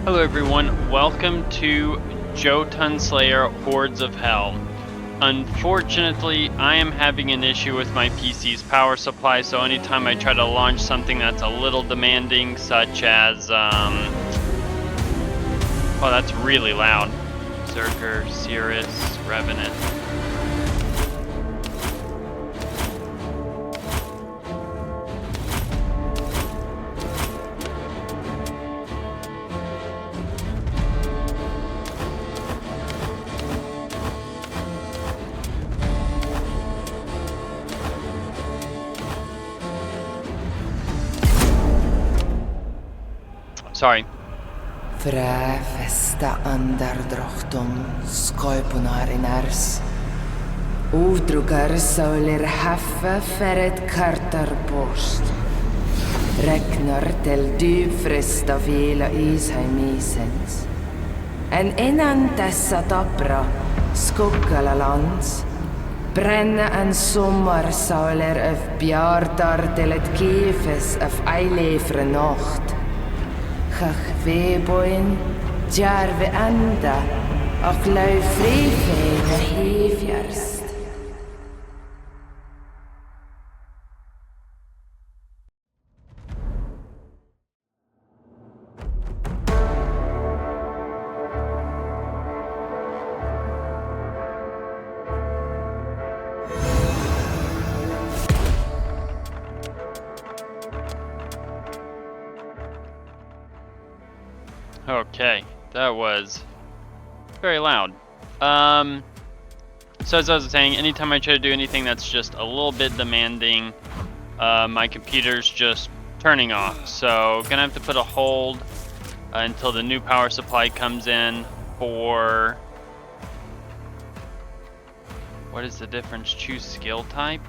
Hello everyone, welcome to Jotunnslayer Hordes of Hell. Unfortunately, I am having an issue with my PC's power supply, so anytime I try to launch something that's a little demanding, such as, oh, that's really loud. Zerker, Cirrus, Revenant. Sorry. Fra festa andardrochtum skoipunar inars. Udrugar saulir haffa ferret kartar post. Reknar til dybfrist av vila isheimisens. En innan dessa tappra skuggala lands. Brenne en sommarsauler av bjardar til et kifes av eilefre nacht. Chach veboin, djarve enda, och lau frifeide hivjarst. Okay, that was very loud. So as I was saying, anytime I try to do anything that's just a little bit demanding, my computer's just turning off. So gonna have to put a hold until the new power supply comes in for... What is the difference? Choose skill type?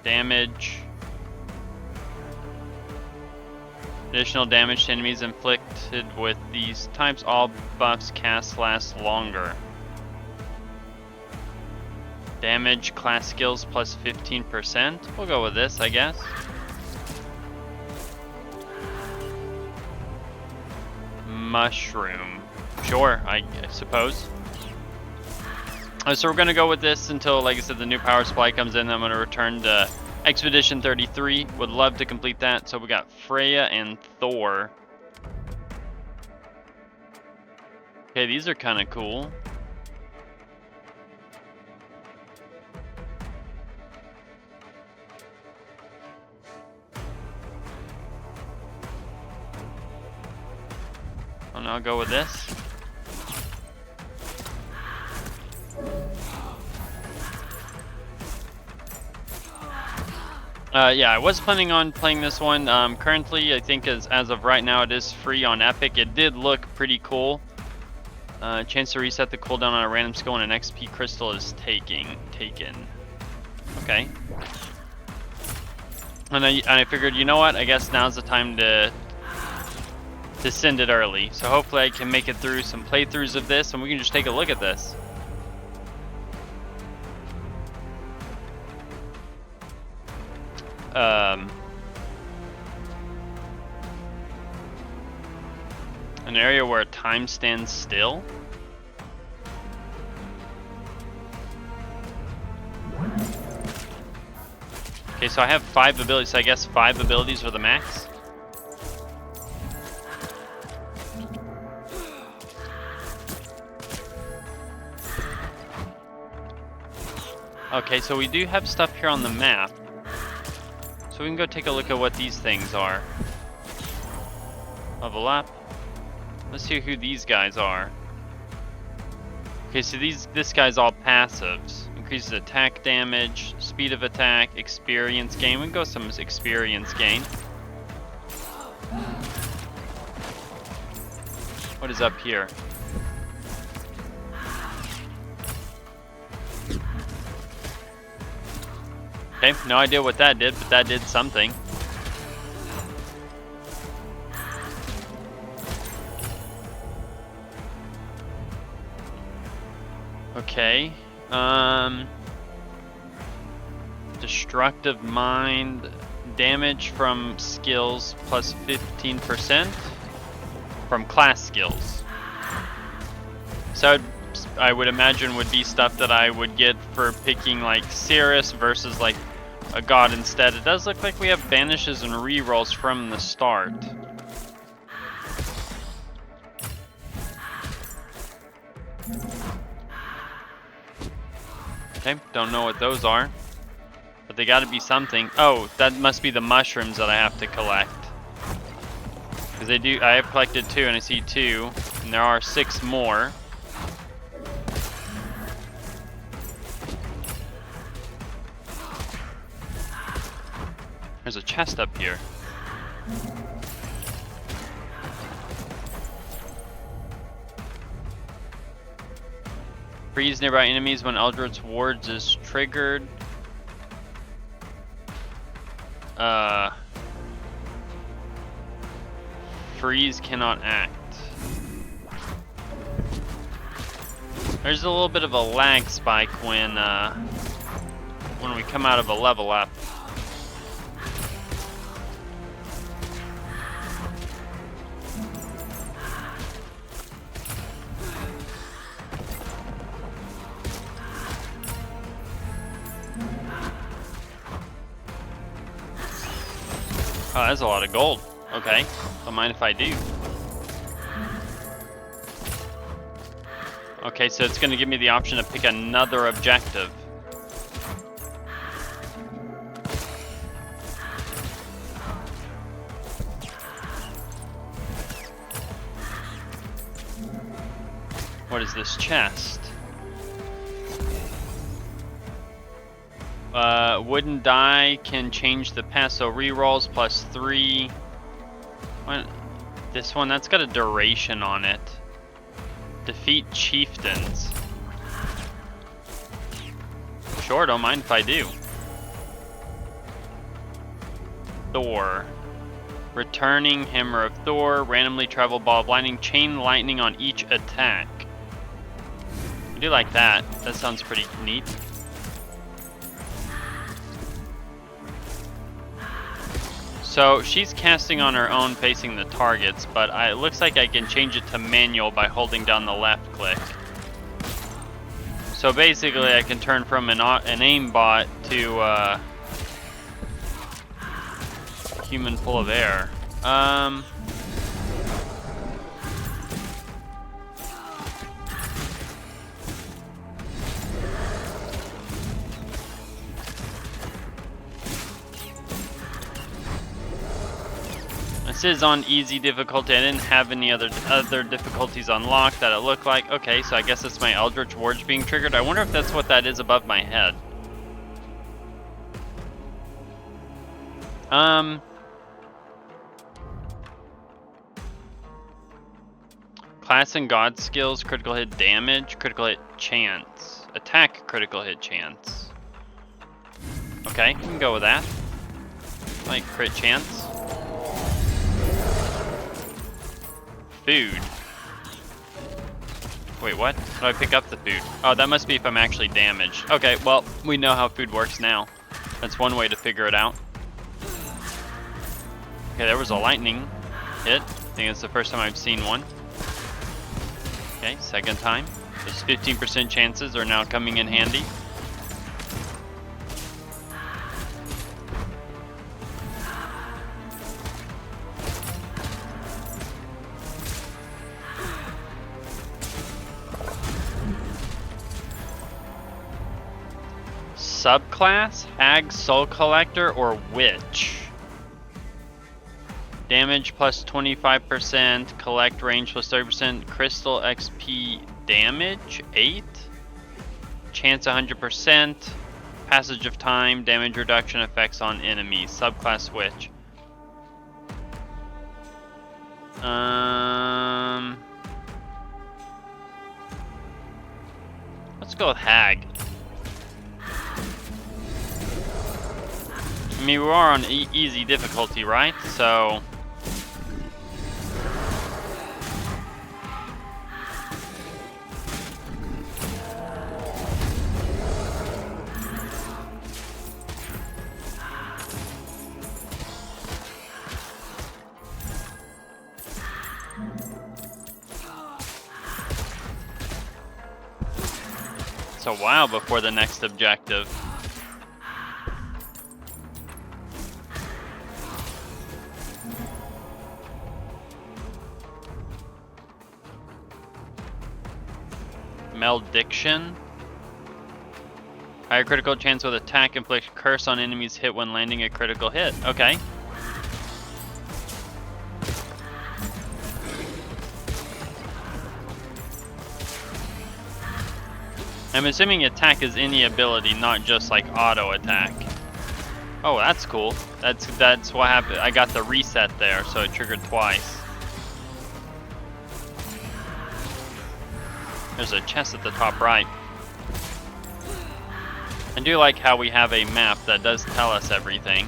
Damage. Additional damage to enemies inflicted with these types. All buffs cast last longer. Damage class skills plus 15%. We'll go with this, I guess. Mushroom. Sure, I suppose. So we're going to go with this until, like I said, the new power supply comes in. I'm going to return to Expedition 33, would love to complete that. So we got Freya and Thor. Okay, these are kind of cool. And I'll go with this. Yeah, I was planning on playing this one. Currently, I think as of right now, it is free on Epic. It did look pretty cool. Chance to reset the cooldown on a random skill when an XP crystal is taken. Okay. And I figured, you know what? I guess now's the time to send it early. So hopefully I can make it through some playthroughs of this, and we can just take a look at this. An area where time stands still. Okay, so I have 5 abilities, so I guess 5 abilities are the max. Okay, so we do have stuff here on the map. So we can go take a look at what these things are. Level up. Let's see who these guys are. Okay, so this guy's all passives. Increases attack damage, speed of attack, experience gain. We can go some experience gain. What is up here? Okay, no idea what that did, but that did something. Okay. Destructive Mind. damage from skills plus 15% from class skills. So I would imagine would be stuff that I would get for picking like Cirrus versus like a god instead. It does look like we have banishes and rerolls from the start. Okay, don't know what those are, but they gotta be something. Oh, that must be the mushrooms that I have to collect. Because they do, I have collected 2 and I see 2, and there are 6 more. There's a chest up here. Freeze nearby enemies when Eldritch Wards is triggered. Freeze cannot act. There's a little bit of a lag spike when we come out of a level up. Oh, that's a lot of gold. Okay, don't mind if I do. Okay, so it's going to give me the option to pick another objective. What is this chest? Wooden die can change the pass, so rerolls plus 3. What? This one, that's got a duration on it. Defeat chieftains. Sure, don't mind if I do. Thor. Returning Hammer of Thor. Randomly travel ball of lightning. Chain lightning on each attack. I do like that. That sounds pretty neat. So she's casting on her own facing the targets, but it looks like I can change it to manual by holding down the left click. So basically I can turn from an aimbot to human full of air. This is on easy difficulty. I didn't have any other difficulties unlocked that it looked like. Okay, so I guess it's my Eldritch Wards being triggered. I wonder if that's what that is above my head. Class and God skills, critical hit damage, critical hit chance. Attack, critical hit chance. Okay, we can go with that. Like crit chance. Food. Wait, what? How do I pick up the food? Oh, that must be if I'm actually damaged. Okay, well, we know how food works now. That's one way to figure it out. Okay, there was a lightning hit. I think it's the first time I've seen one. Okay, second time. Those 15% chances are now coming in handy. Subclass, Hag, Soul Collector, or Witch. Damage plus 25%, collect range plus 30%, crystal XP damage 8, chance 100%, passage of time, damage reduction effects on enemies. Subclass Witch. Let's go with Hag. I mean, we are on easy difficulty, right? So... a while before the next objective. Malediction. Higher critical chance with attack, inflict curse on enemies hit when landing a critical hit. Okay. I'm assuming attack is any ability, not just like auto attack. Oh, that's cool. That's what happened. I got the reset there, so it triggered twice. There's a chest at the top right. I do like how we have a map that does tell us everything.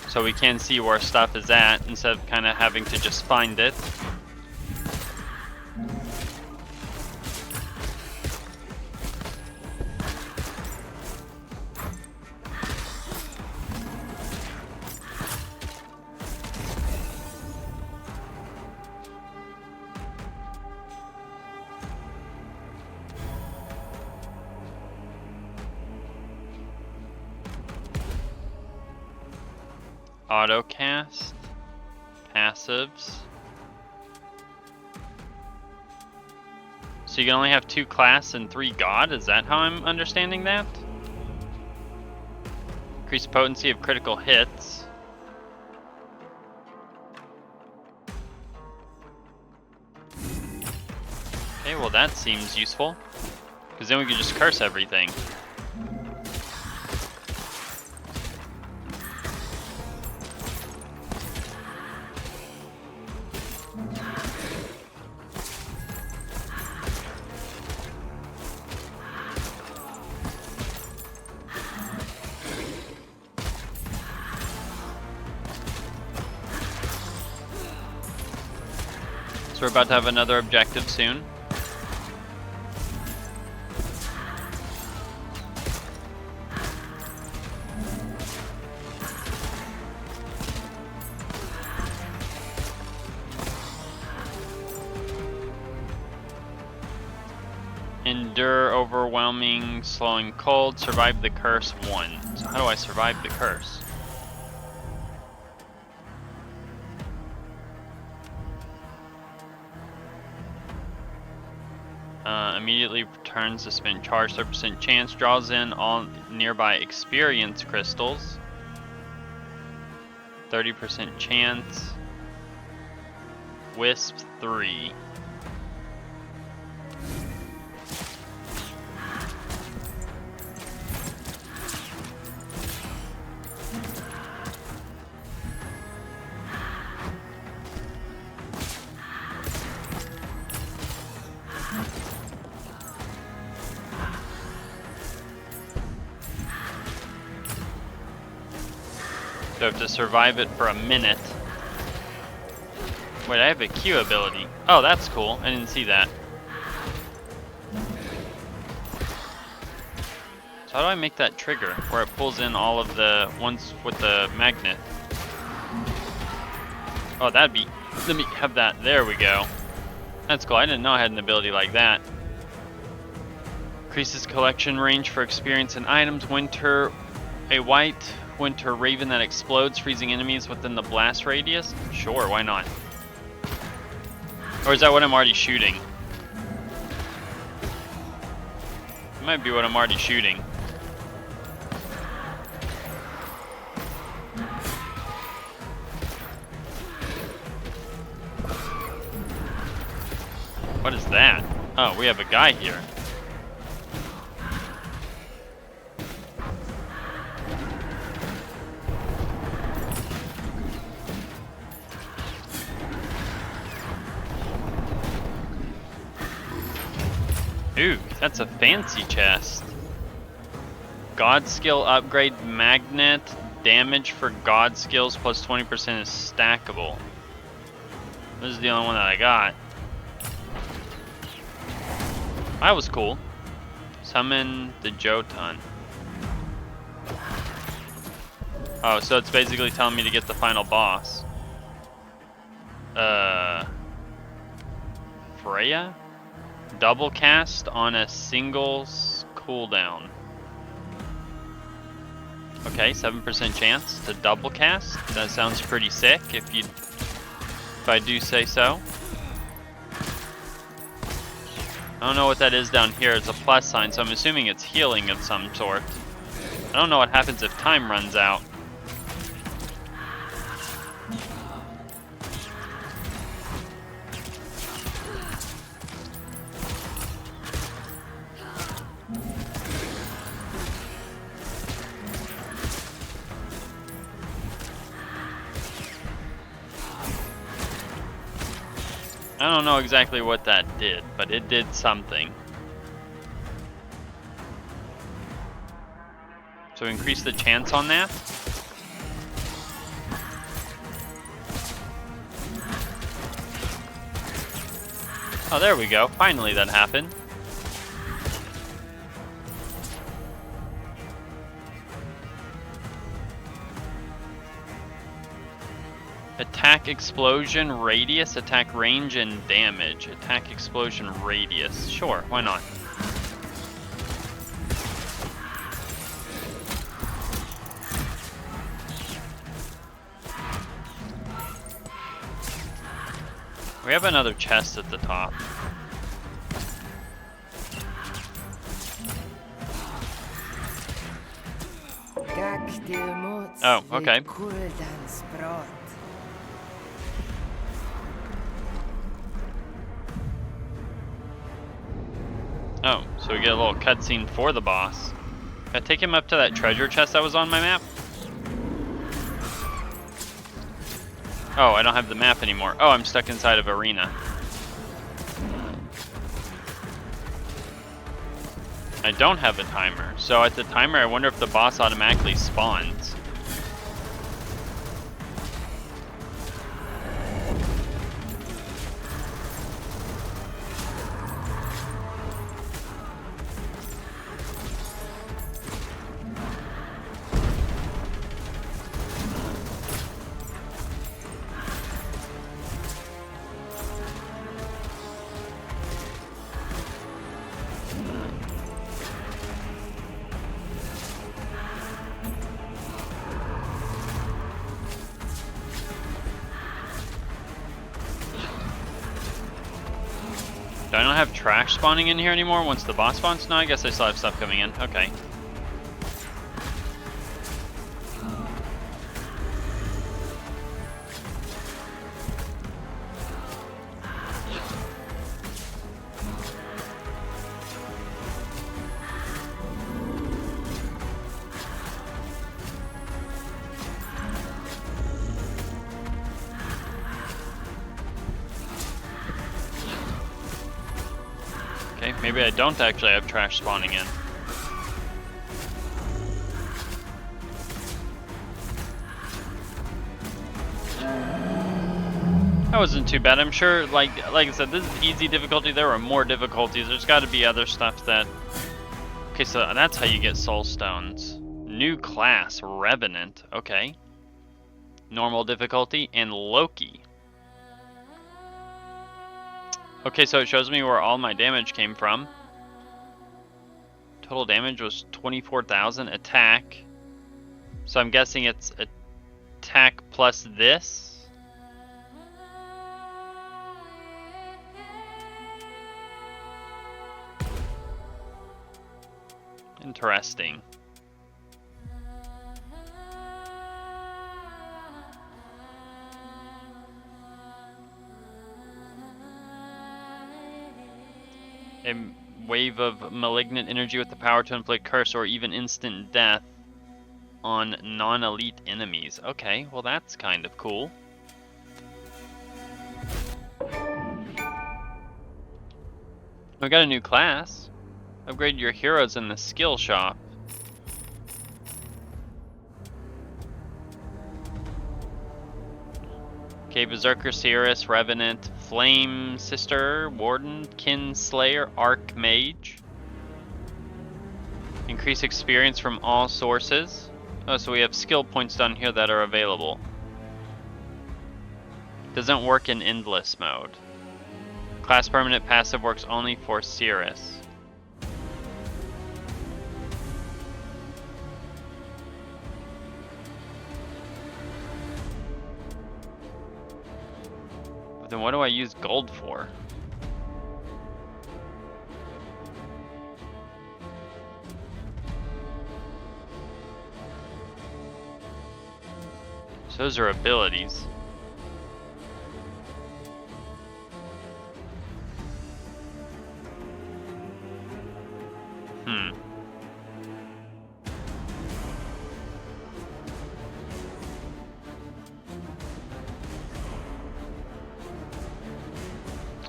So we can see where stuff is at instead of kind of having to just find it. Autocast, passives. So you can only have 2 class and 3 god? Is that how I'm understanding that? Increase potency of critical hits. Okay, well that seems useful. Because then we can just curse everything. So we're about to have another objective soon. Endure overwhelming, slowing cold, survive the curse 1. So how do I survive the curse? Immediately returns to spend charge, 30% chance, draws in all nearby experience crystals. 30% chance. Wisp 3. So I have to survive it for a minute. Wait, I have a Q ability. Oh, that's cool. I didn't see that. So how do I make that trigger where it pulls in all of the ones with the magnet? Oh, that'd be... Let me have that. There we go. That's cool. I didn't know I had an ability like that. Increases collection range for experience and items. A white winter raven that explodes, freezing enemies within the blast radius? Sure, why not? Or is that what I'm already shooting? It might be what I'm already shooting. What is that? Oh, we have a guy here. Ooh, that's a fancy chest. God skill upgrade magnet. Damage for god skills plus 20% is stackable. This is the only one that I got. That was cool. Summon the Jotun. Oh, so it's basically telling me to get the final boss. Freya? Double cast on a single cooldown. Okay, 7% chance to double cast. That sounds pretty sick if I do say so. I don't know what that is down here. It's a plus sign, so I'm assuming it's healing of some sort. I don't know what happens if time runs out. I don't know exactly what that did, but it did something. So increase the chance on that. Oh, there we go. Finally that happened. Attack, explosion, radius, attack range, and damage. Attack, explosion, radius. Sure, why not? We have another chest at the top. Oh, okay. Oh, so we get a little cutscene for the boss. Can I take him up to that treasure chest that was on my map? Oh, I don't have the map anymore. Oh, I'm stuck inside of arena. I don't have a timer. So at the timer, I wonder if the boss automatically spawns. Do I not have trash spawning in here anymore once the boss spawns? No, I guess I still have stuff coming in. Okay. Okay, maybe I don't actually have trash spawning in. That wasn't too bad. I'm sure, like I said, this is easy difficulty. There are more difficulties. There's got to be other stuff that... Okay, so that's how you get soul stones. New class, Revenant. Okay. Normal difficulty, and Loki. Okay, so it shows me where all my damage came from. Total damage was 24,000. Attack. So I'm guessing it's attack plus this. Interesting. A wave of malignant energy with the power to inflict curse or even instant death on non-elite enemies. Okay, well that's kind of cool. We got a new class. Upgrade your heroes in the skill shop. Okay, Berserker, Seeress, Revenant, Flame Sister, Warden, Kin Slayer, Archmage. Increase experience from all sources. Oh, so we have skill points down here that are available. Doesn't work in endless mode. Class permanent passive works only for Cirrus. But then what do I use gold for? So those are abilities.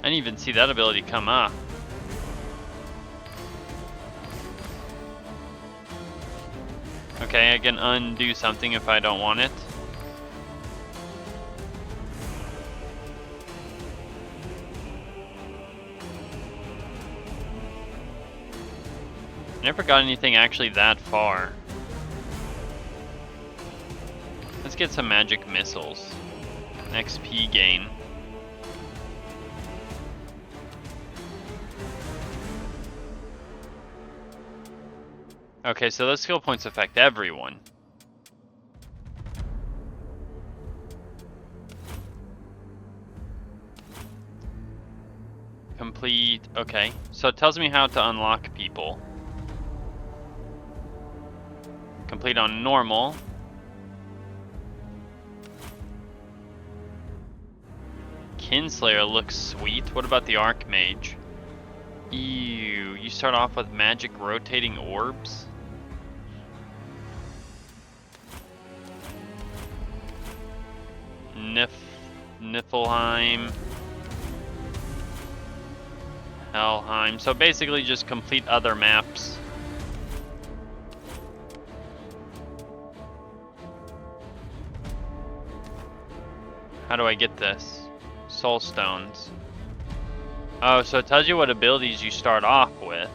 I didn't even see that ability come up. Okay, I can undo something if I don't want it. Never got anything actually that far. Let's get some magic missiles. XP gain. Okay, so those skill points affect everyone. Complete, okay. So it tells me how to unlock people. Complete on normal. Kinslayer looks sweet. What about the Archmage? Ew, you start off with magic rotating orbs? Niflheim. Helheim. So basically just complete other maps. How do I get this? Soul stones. Oh, so it tells you what abilities you start off with.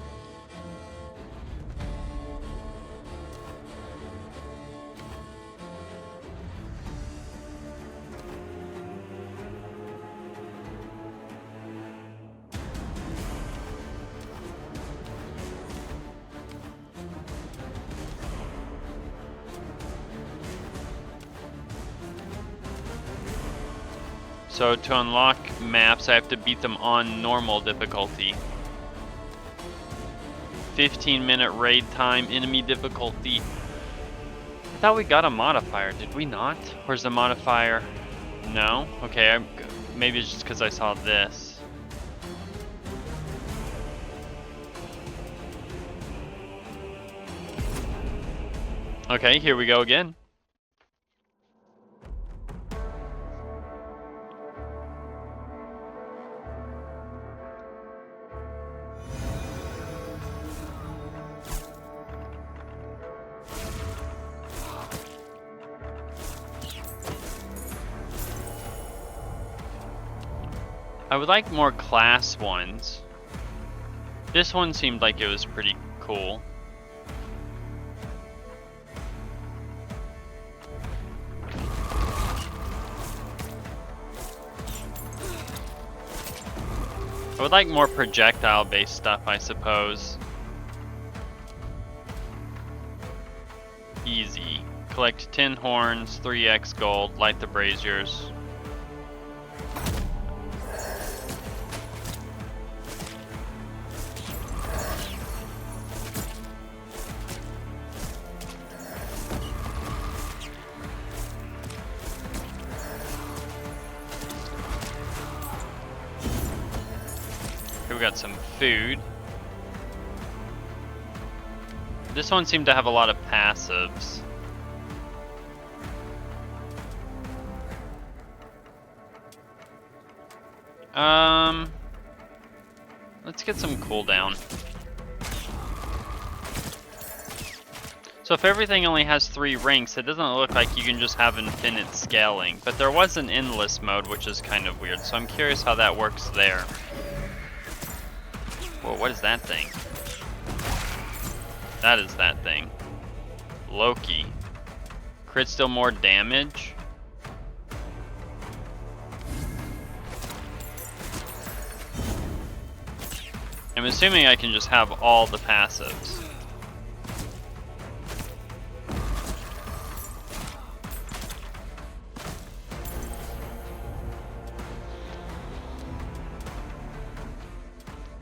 So to unlock maps, I have to beat them on normal difficulty. 15-minute raid time, enemy difficulty. I thought we got a modifier, did we not? Where's the modifier? No? Okay, maybe it's just because I saw this. Okay, here we go again. I would like more class ones. This one seemed like it was pretty cool. I would like more projectile-based stuff, I suppose. Easy. Collect 10 horns, 3x gold, light the braziers. We got some food. This one seemed to have a lot of passives. Let's get some cooldown. So if everything only has 3 ranks, it doesn't look like you can just have infinite scaling. But there was an endless mode, which is kind of weird. So I'm curious how that works there. Whoa, what is that thing? That is that thing. Loki. Crit still more damage? I'm assuming I can just have all the passives.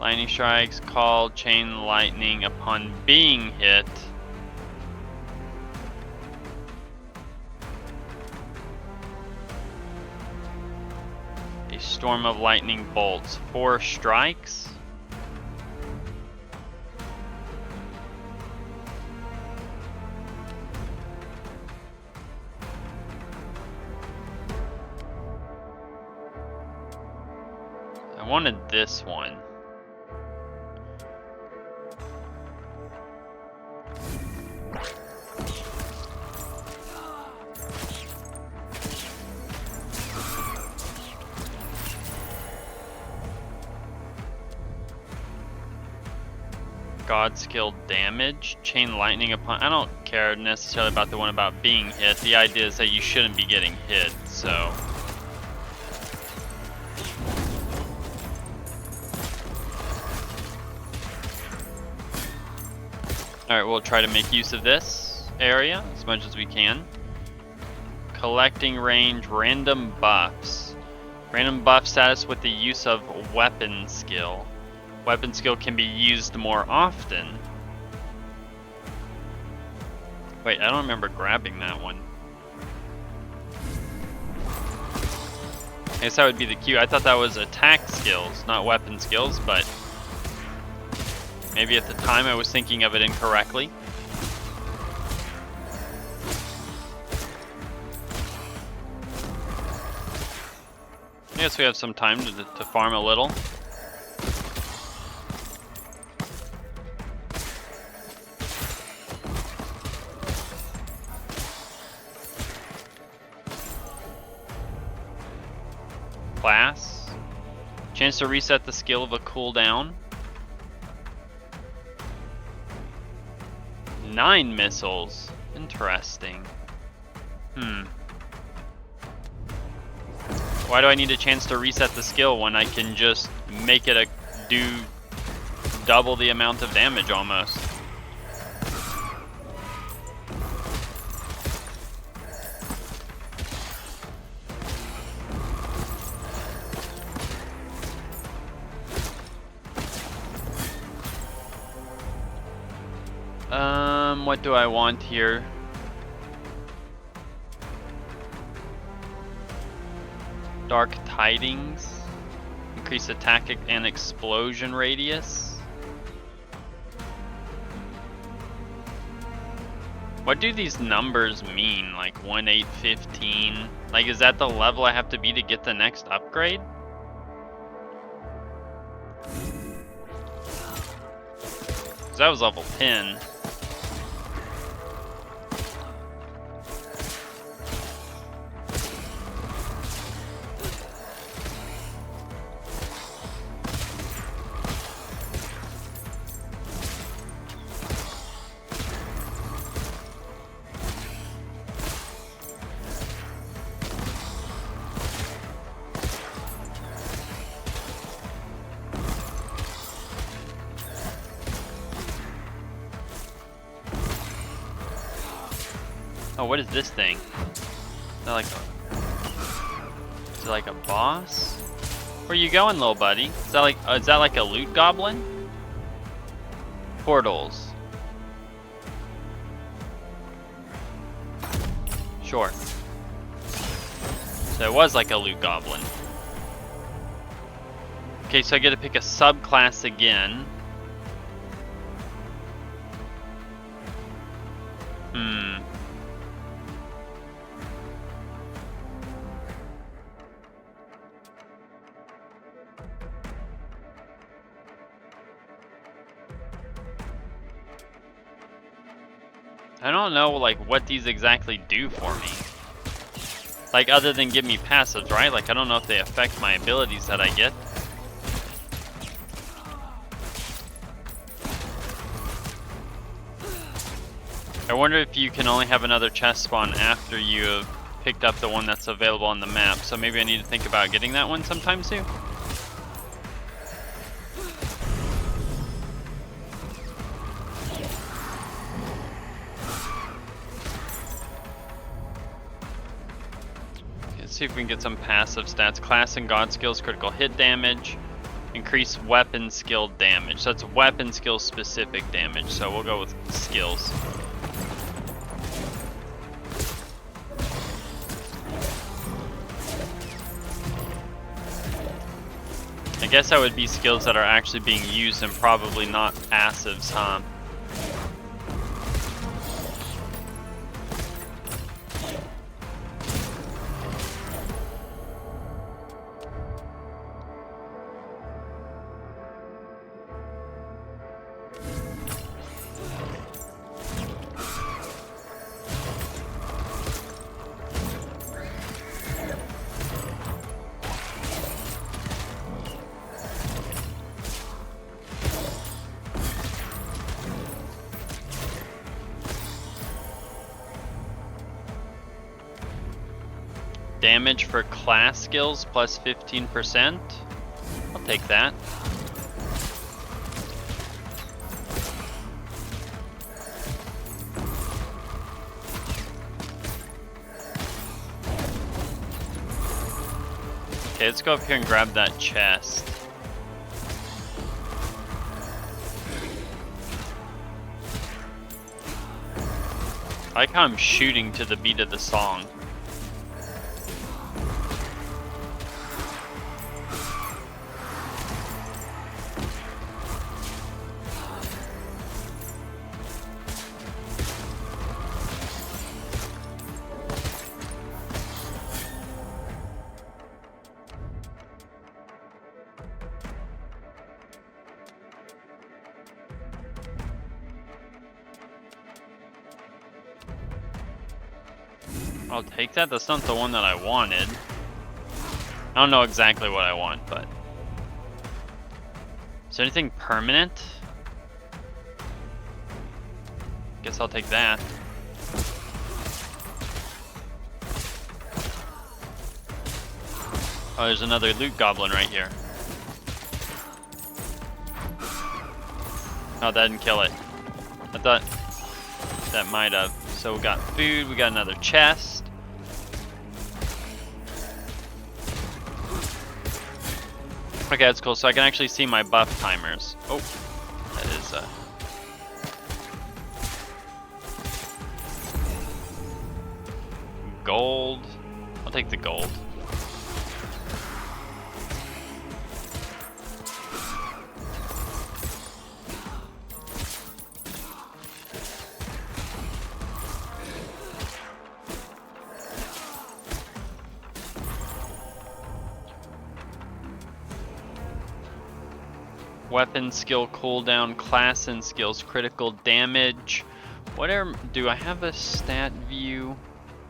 Lightning strikes, call, chain lightning upon being hit. A storm of lightning bolts. 4 strikes. I wanted this one. God skill damage, chain lightning upon. I don't care necessarily about the one about being hit. The idea is that you shouldn't be getting hit, so. Alright, we'll try to make use of this area as much as we can. Collecting range, random buffs. Random buff status with the use of weapon skill. Weapon skill can be used more often. Wait, I don't remember grabbing that one. I guess that would be the Q. I thought that was attack skills, not weapon skills, but maybe at the time I was thinking of it incorrectly. I guess we have some time to farm a little. Class. Chance to reset the skill of a cooldown. 9 missiles. Interesting. Why do I need a chance to reset the skill when I can just make it do double the amount of damage almost? What do I want here? Dark Tidings. Increase attack and explosion radius. What do these numbers mean? Like 1, 8, 15? Like, is that the level I have to be to get the next upgrade? Because that was level 10. Oh, what is this thing? Is that like a boss? Where you going, little buddy? Is that like a loot goblin? Portals. Sure. So it was like a loot goblin. Okay, so I get to pick a subclass again. I don't know, like, what these exactly do for me. Like, other than give me passives, right? Like, I don't know if they affect my abilities that I get. I wonder if you can only have another chest spawn after you have picked up the one that's available on the map. So maybe I need to think about getting that one sometime soon. Let's see if we can get some passive stats. Class and god skills, critical hit damage, increase weapon skill damage. So that's weapon skill specific damage. So we'll go with skills. I guess that would be skills that are actually being used and probably not passives, huh? Damage for class skills plus 15%. I'll take that. Okay, let's go up here and grab that chest. I like how I'm shooting to the beat of the song. I'll take that. That's not the one that I wanted. I don't know exactly what I want, but... Is there anything permanent? Guess I'll take that. Oh, there's another loot goblin right here. Oh, that didn't kill it. I thought that might have. So we got food, we got another chest. Okay, that's cool. So I can actually see my buff timers. Oh, that is gold. I'll take the gold. Weapon skill cooldown, class and skills, critical damage. Whatever, do I have a stat view?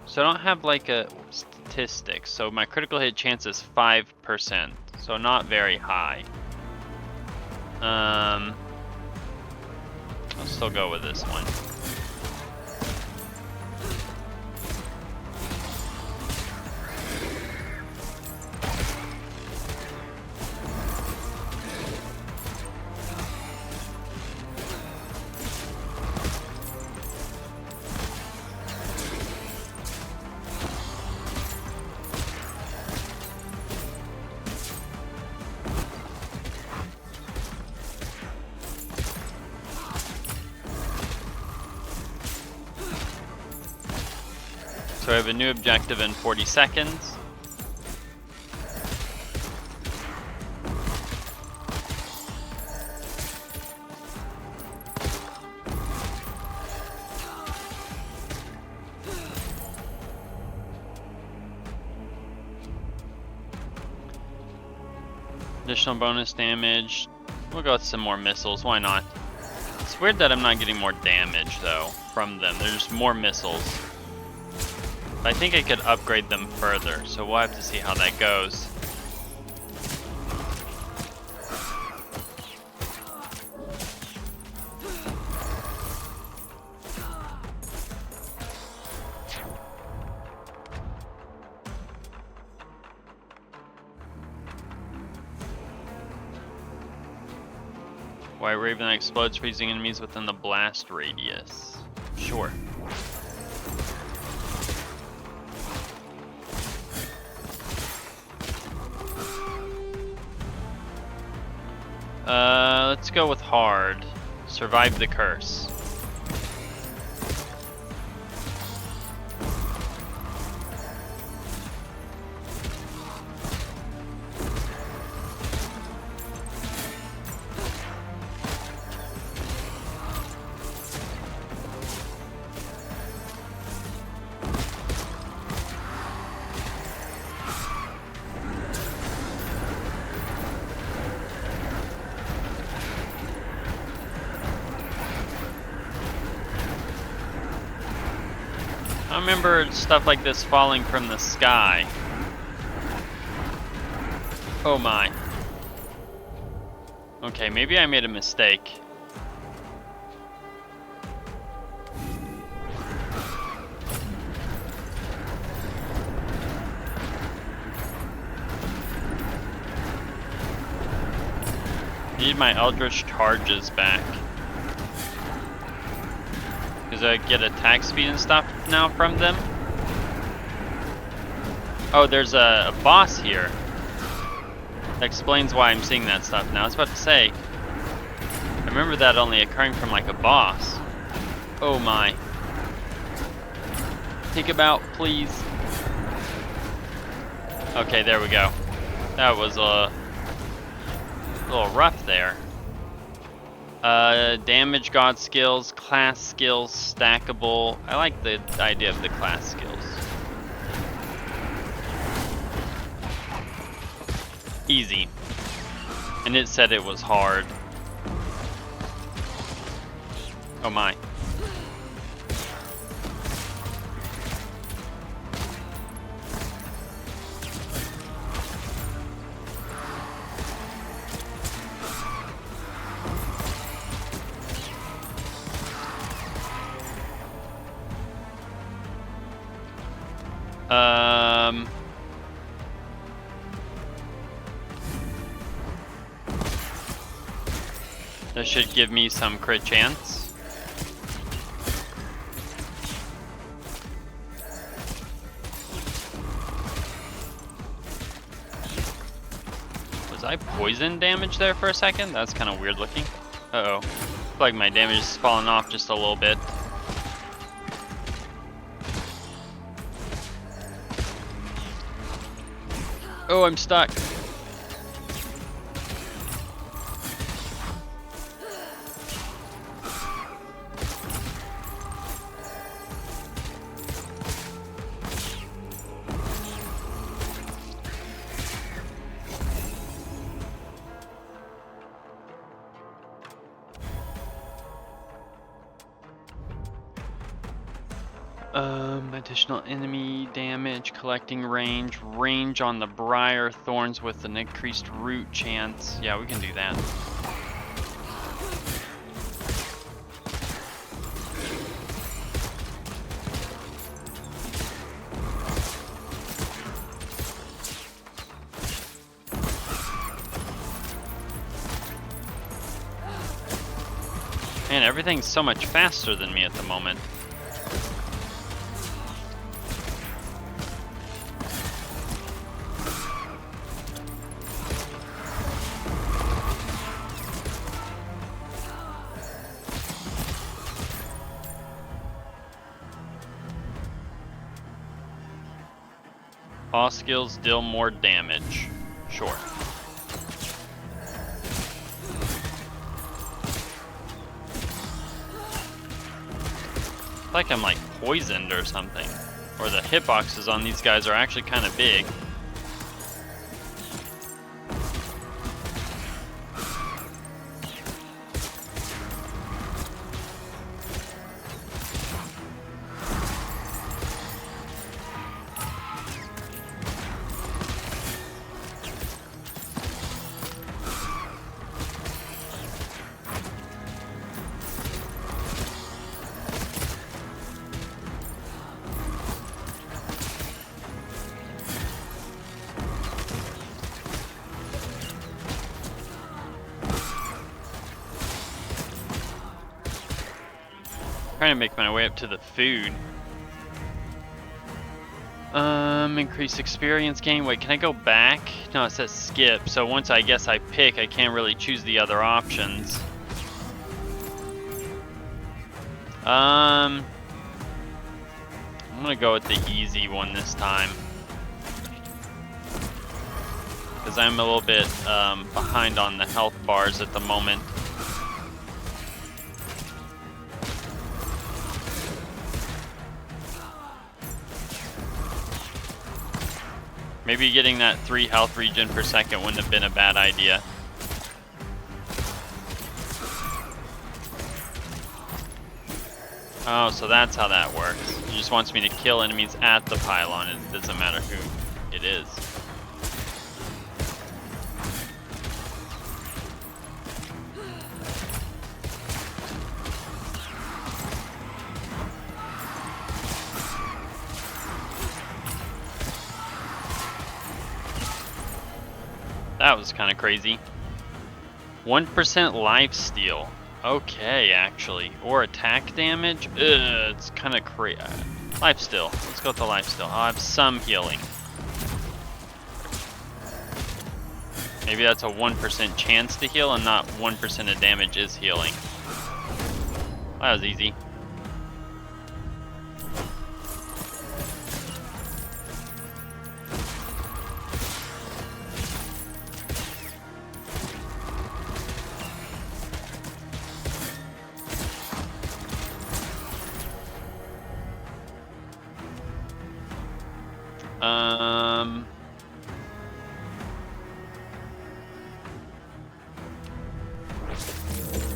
So I don't have like a statistic. So my critical hit chance is 5%. So not very high. I'll still go with this one. So I have a new objective in 40 seconds. Additional bonus damage. We'll go with some more missiles, why not? It's weird that I'm not getting more damage though from them. There's more missiles. I think I could upgrade them further, so we'll have to see how that goes. White Raven that explodes, freezing enemies within the blast radius. Sure. Let's go with hard. Survive the curse. I remember stuff like this falling from the sky. Oh my. Okay, maybe I made a mistake. Need my Eldritch charges back. Because I get attack speed and stuff now from them. Oh, there's a boss here. That explains why I'm seeing that stuff now. I was about to say, I remember that only occurring from like a boss. Oh my. Take him out, please. Okay, there we go. That was a little rough there. Damage god skills, class skills, stackable. I like the idea of the class skills. Easy. And it said it was hard. Oh my. That should give me some crit chance. Was I poison damage there for a second? That's kind of weird looking. Uh-oh. I feel like my damage is falling off just a little bit. Oh, I'm stuck. Additional enemy damage, collecting range, range on the briar thorns with an increased root chance. Yeah, we can do that. Man, everything's so much faster than me at the moment. All skills deal more damage. Sure. It's like I'm like poisoned or something. Or the hitboxes on these guys are actually kind of big. Trying to make my way up to the food. Increase experience gain. Wait, can I go back? No, it says skip. So once I guess I pick, I can't really choose the other options. I'm gonna go with the easy one this time. Because I'm a little bit behind on the health bars at the moment. Maybe getting that 3 health regen per second wouldn't have been a bad idea. Oh, so that's how that works. It just wants me to kill enemies at the pylon. It doesn't matter who it is. That was kind of crazy. 1% lifesteal. Okay, actually. Or attack damage? Ugh, it's kind of crazy. Lifesteal. Let's go with the lifesteal. I'll have some healing. Maybe that's a 1% chance to heal and not 1% of damage is healing. That was easy.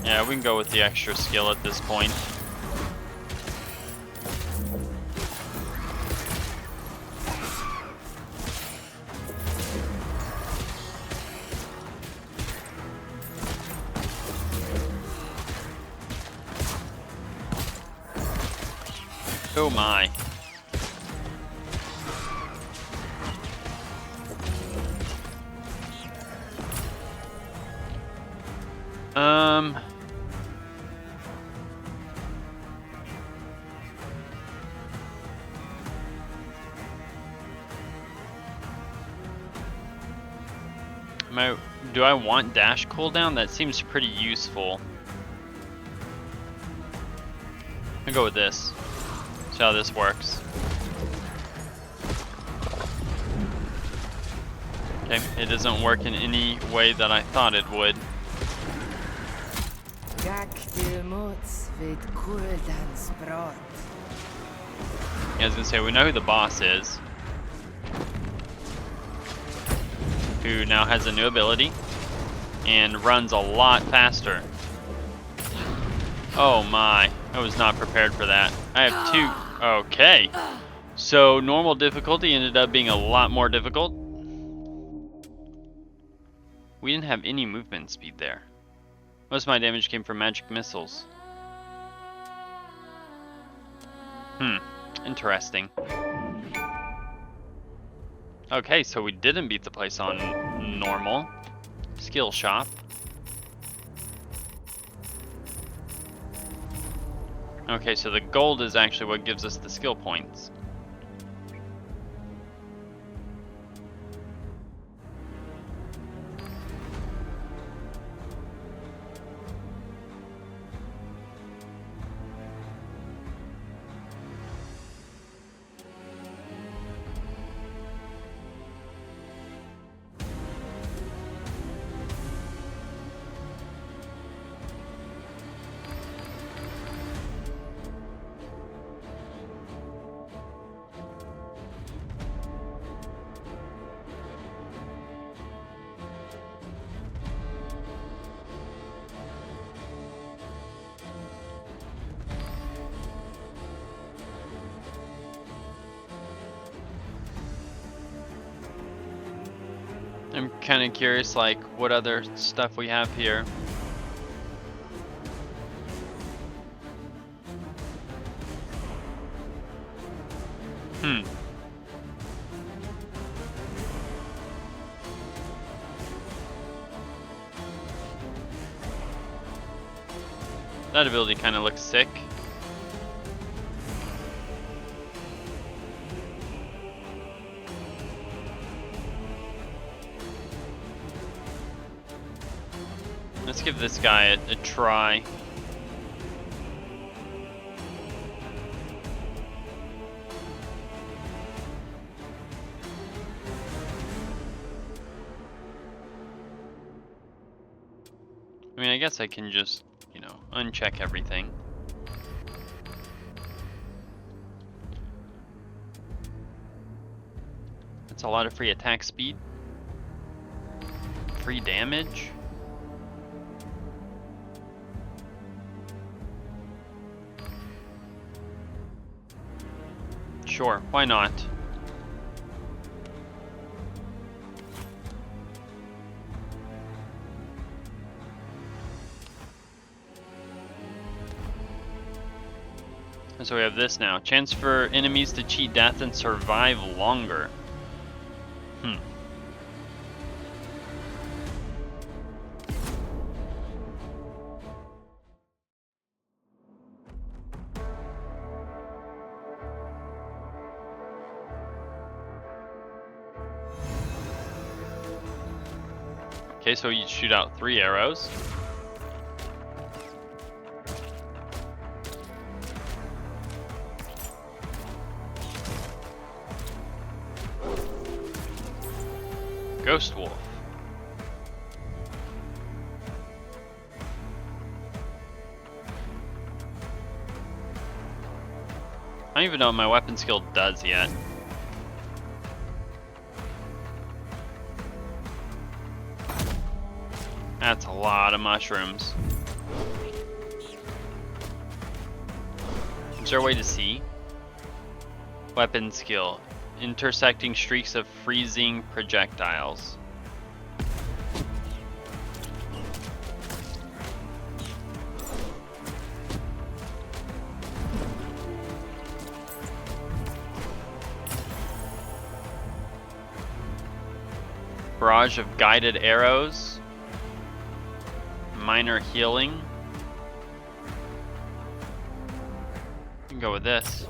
Yeah, we can go with the extra skill at this point. Oh my. Do I want dash cooldown? That seems pretty useful. I'll go with this. See how this works. Okay, it doesn't work in any way that I thought it would. Yeah, I was gonna say, we know who the boss is. Who now has a new ability and runs a lot faster. Oh my, I was not prepared for that. I have 2. Okay. So normal difficulty ended up being a lot more difficult. We didn't have any movement speed there. Most of my damage came from magic missiles. Interesting. Okay, so we didn't beat the place on normal. Skill shop. Okay, so the gold is actually what gives us the skill points. I'm kind of curious, like, what other stuff we have here. That ability kind of looks sick. Let's give this guy a try. I mean, I guess I can just, you know, uncheck everything. That's a lot of free attack speed. Free damage. Sure, why not? So we have this now. Chance for enemies to cheat death and survive longer. Okay, so you shoot out 3 arrows. Ghost Wolf. I don't even know what my weapon skill does yet. That's a lot of mushrooms. Is there a way to see? Weapon skill. Intersecting streaks of freezing projectiles. Barrage of guided arrows. Minor healing. You can go with this.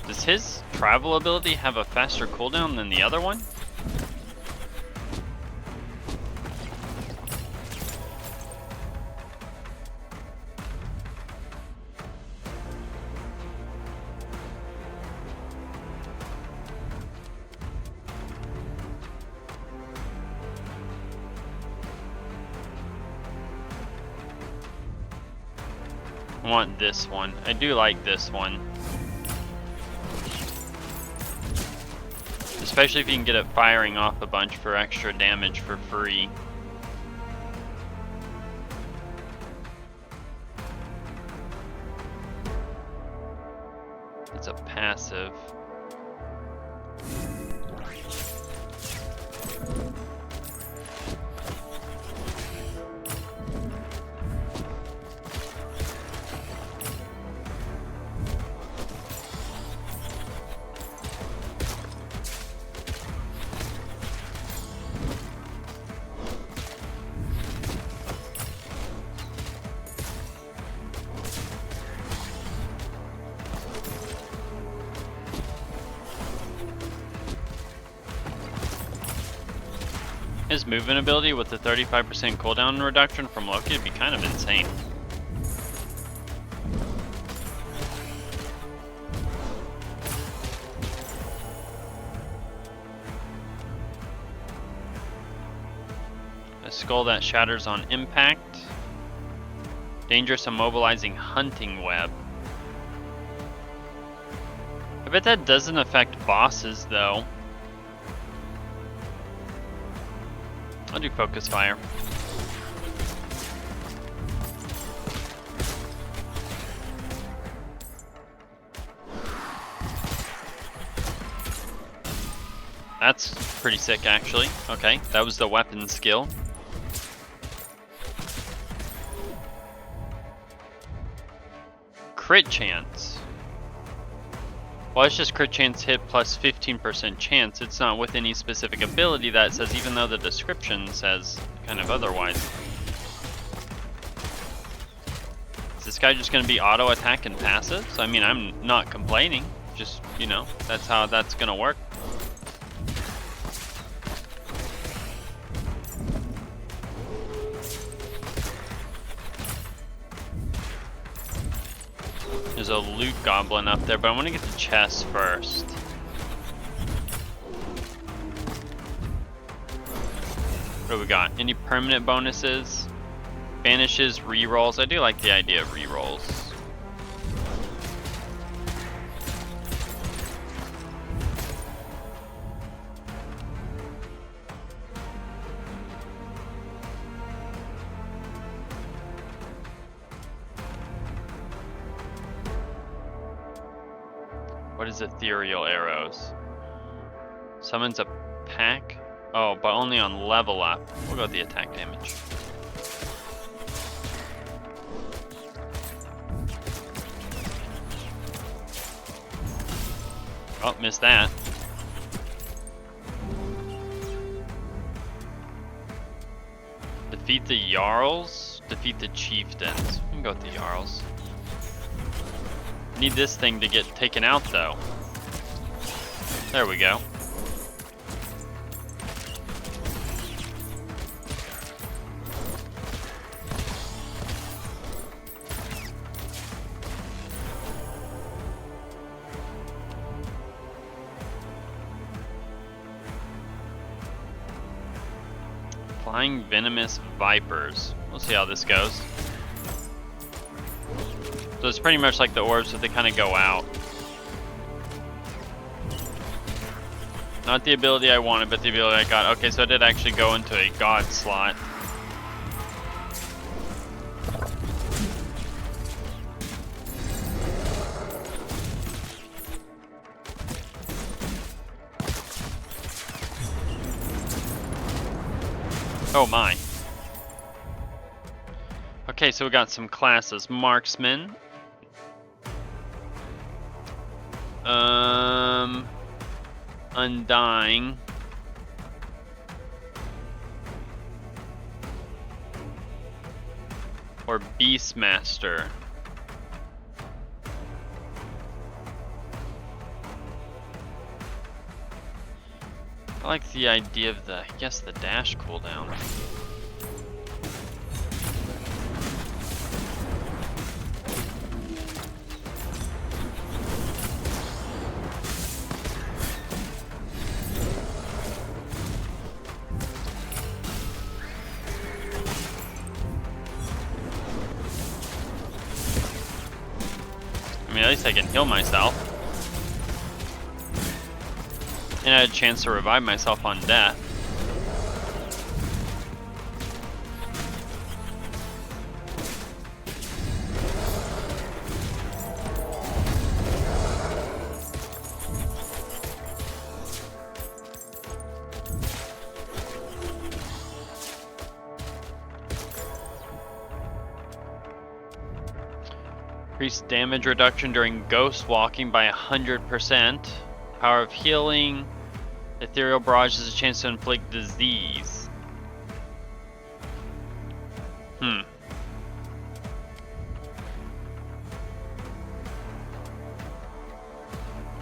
Does his travel ability have a faster cooldown than the other one? I want this one. I do like this one. Especially if you can get it firing off a bunch for extra damage for free. It's a passive. His movement ability with the 35% cooldown reduction from Loki would be kind of insane. A skull that shatters on impact. Dangerous immobilizing hunting web. I bet that doesn't affect bosses though. I'll do focus fire. That's pretty sick actually. Okay, that was the weapon skill. crit chance. Well, it's just crit chance hit plus 15% chance. It's not with any specific ability that says, even though the description says kind of otherwise. Is this guy just going to be auto attack and passives? I mean, I'm not complaining. Just, you know, that's how that's going to work. There's a loot goblin up there, but I want to get the chest first. What do we got? Any permanent bonuses? Banishes, rerolls. I do like the idea of rerolls. What is ethereal arrows? Summons a pack? Oh, but only on level up. We'll go with the attack damage. Oh, missed that. Defeat the Jarls, defeat the Chieftains. We can go with the Jarls. Need this thing to get taken out though. There we go. Flying venomous vipers. We'll see how this goes. So it's pretty much like the orbs, but they kind of go out. Not the ability I wanted, but the ability I got. Okay, so it did actually go into a god slot. Oh my. Okay, so we got some classes. Marksman. Undying. Or Beastmaster. I like the idea of the, I guess, the dash cooldown. I mean, at least I can heal myself. And I had a chance to revive myself on death. Increased damage reduction during ghost walking by 100%. Power of healing. Ethereal barrage has a chance to inflict disease.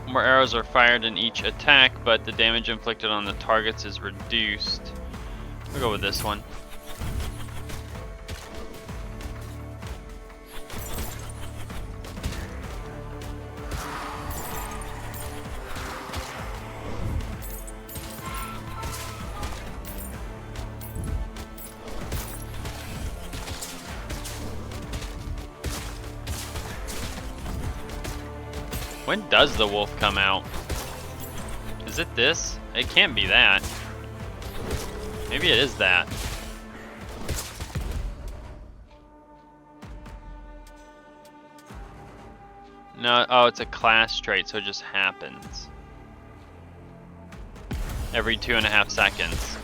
More arrows are fired in each attack, but the damage inflicted on the targets is reduced. We'll go with this one. When does the wolf come out? Is it this? It can't be that. Maybe it is that. No, oh, it's a class trait, so it just happens. Every 2.5 seconds.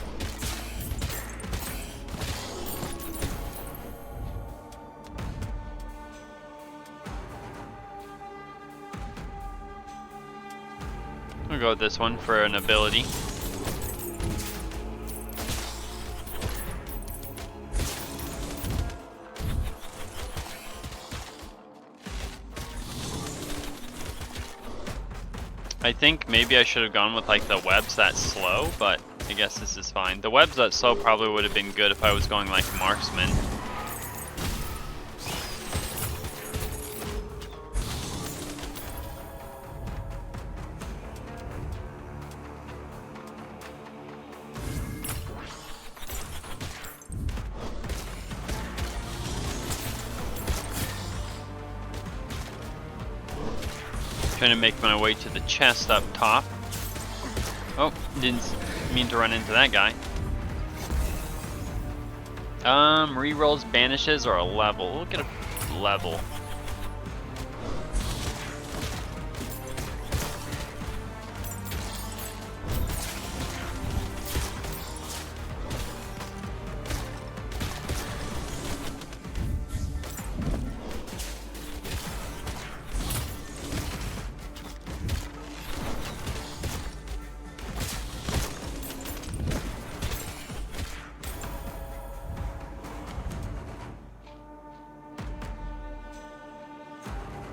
go with this one for an ability. I think maybe I should have gone with like the webs that slow, but I guess this is fine. The webs that slow probably would have been good if I was going like marksman. Trying to make my way to the chest up top. Oh, didn't mean to run into that guy. Rerolls, banishes, or a level. Look at a level.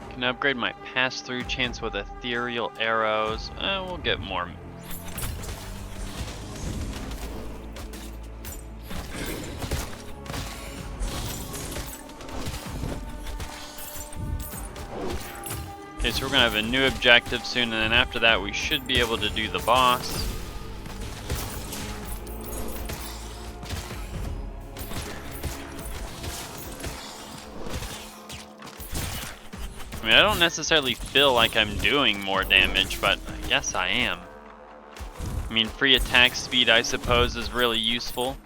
Can upgrade my pass-through chance with ethereal arrows. We'll get more. Okay, so we're gonna have a new objective soon, and then after that we should be able to do the boss. I mean, I don't necessarily feel like I'm doing more damage, but I guess I am. I mean, free attack speed, I suppose, is really useful.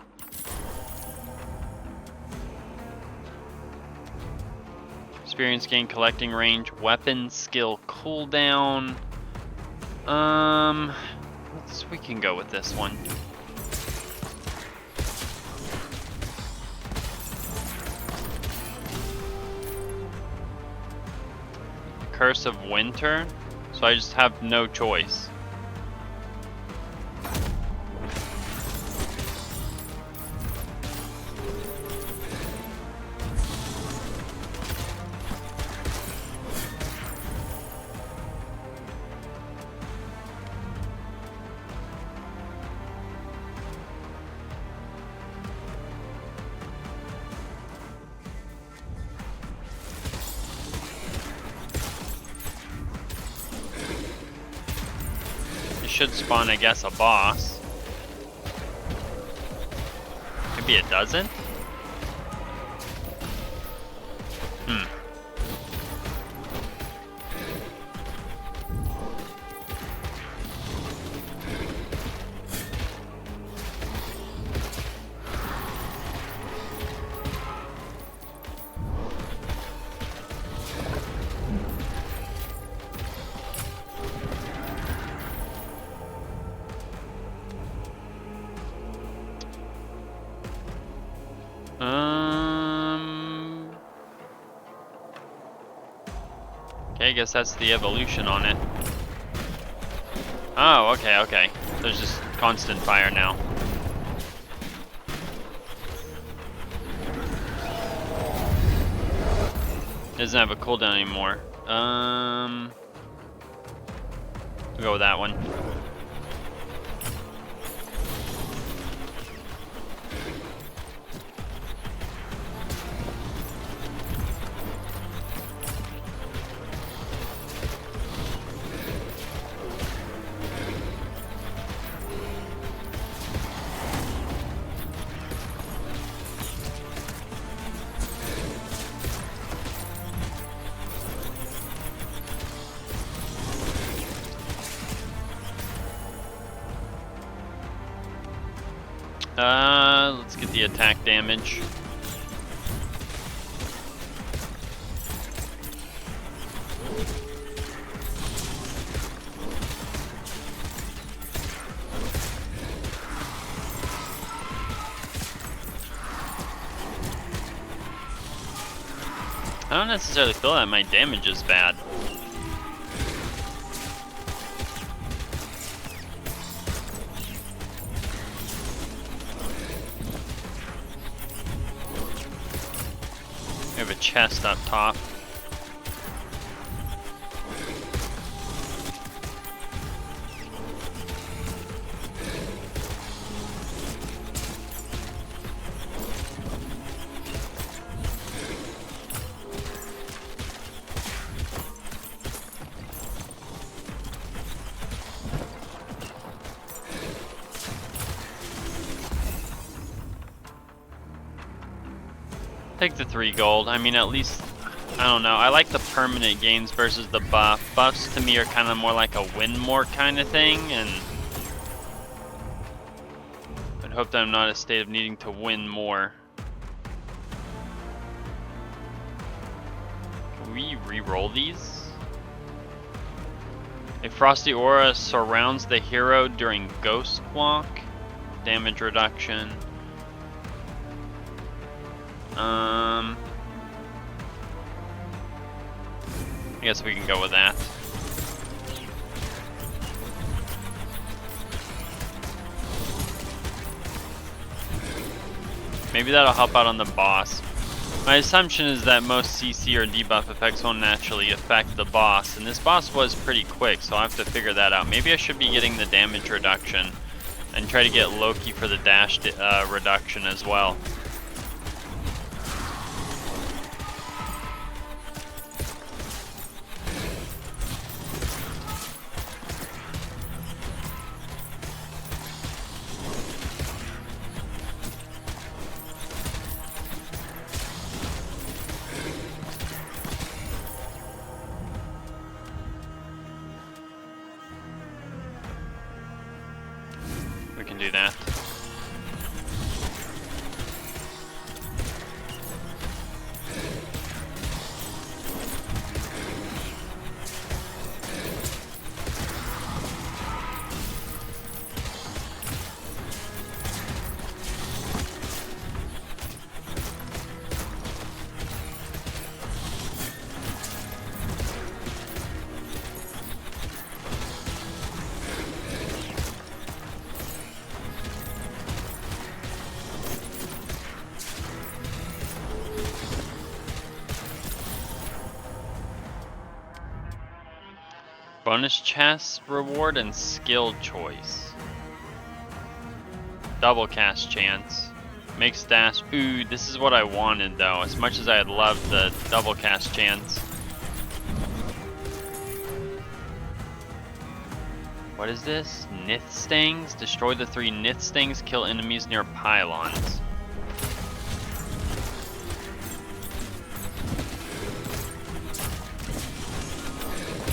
Experience gain, collecting range, weapon skill cooldown. We can go with this one. Curse of Winter, so I just have no choice. Should spawn, I guess, a boss. Maybe it doesn't? Okay, I guess that's the evolution on it. Oh, okay. There's just constant fire now. Doesn't have a cooldown anymore. We'll go with that one. Let's get the attack damage. I don't necessarily feel that my damage is bad. We have a chest up top. Take the 3 gold. I mean, at least, I don't know. I like the permanent gains versus the buff. Buffs to me are kind of more like a win more kind of thing, and I'd hope that I'm not in a state of needing to win more. Can we re-roll these? A frosty aura surrounds the hero during ghost walk. Damage reduction. I guess we can go with that. Maybe that'll help out on the boss. My assumption is that most CC or debuff effects won't naturally affect the boss, and this boss was pretty quick, so I'll have to figure that out. Maybe I should be getting the damage reduction and try to get Loki for the dash reduction as well. We can do that. Bonus chest reward and skill choice. Double cast chance. Makes dash. Ooh, this is what I wanted though. As much as I had loved the double cast chance. What is this? Nith stings. Destroy the 3 Nith stings. Kill enemies near pylons.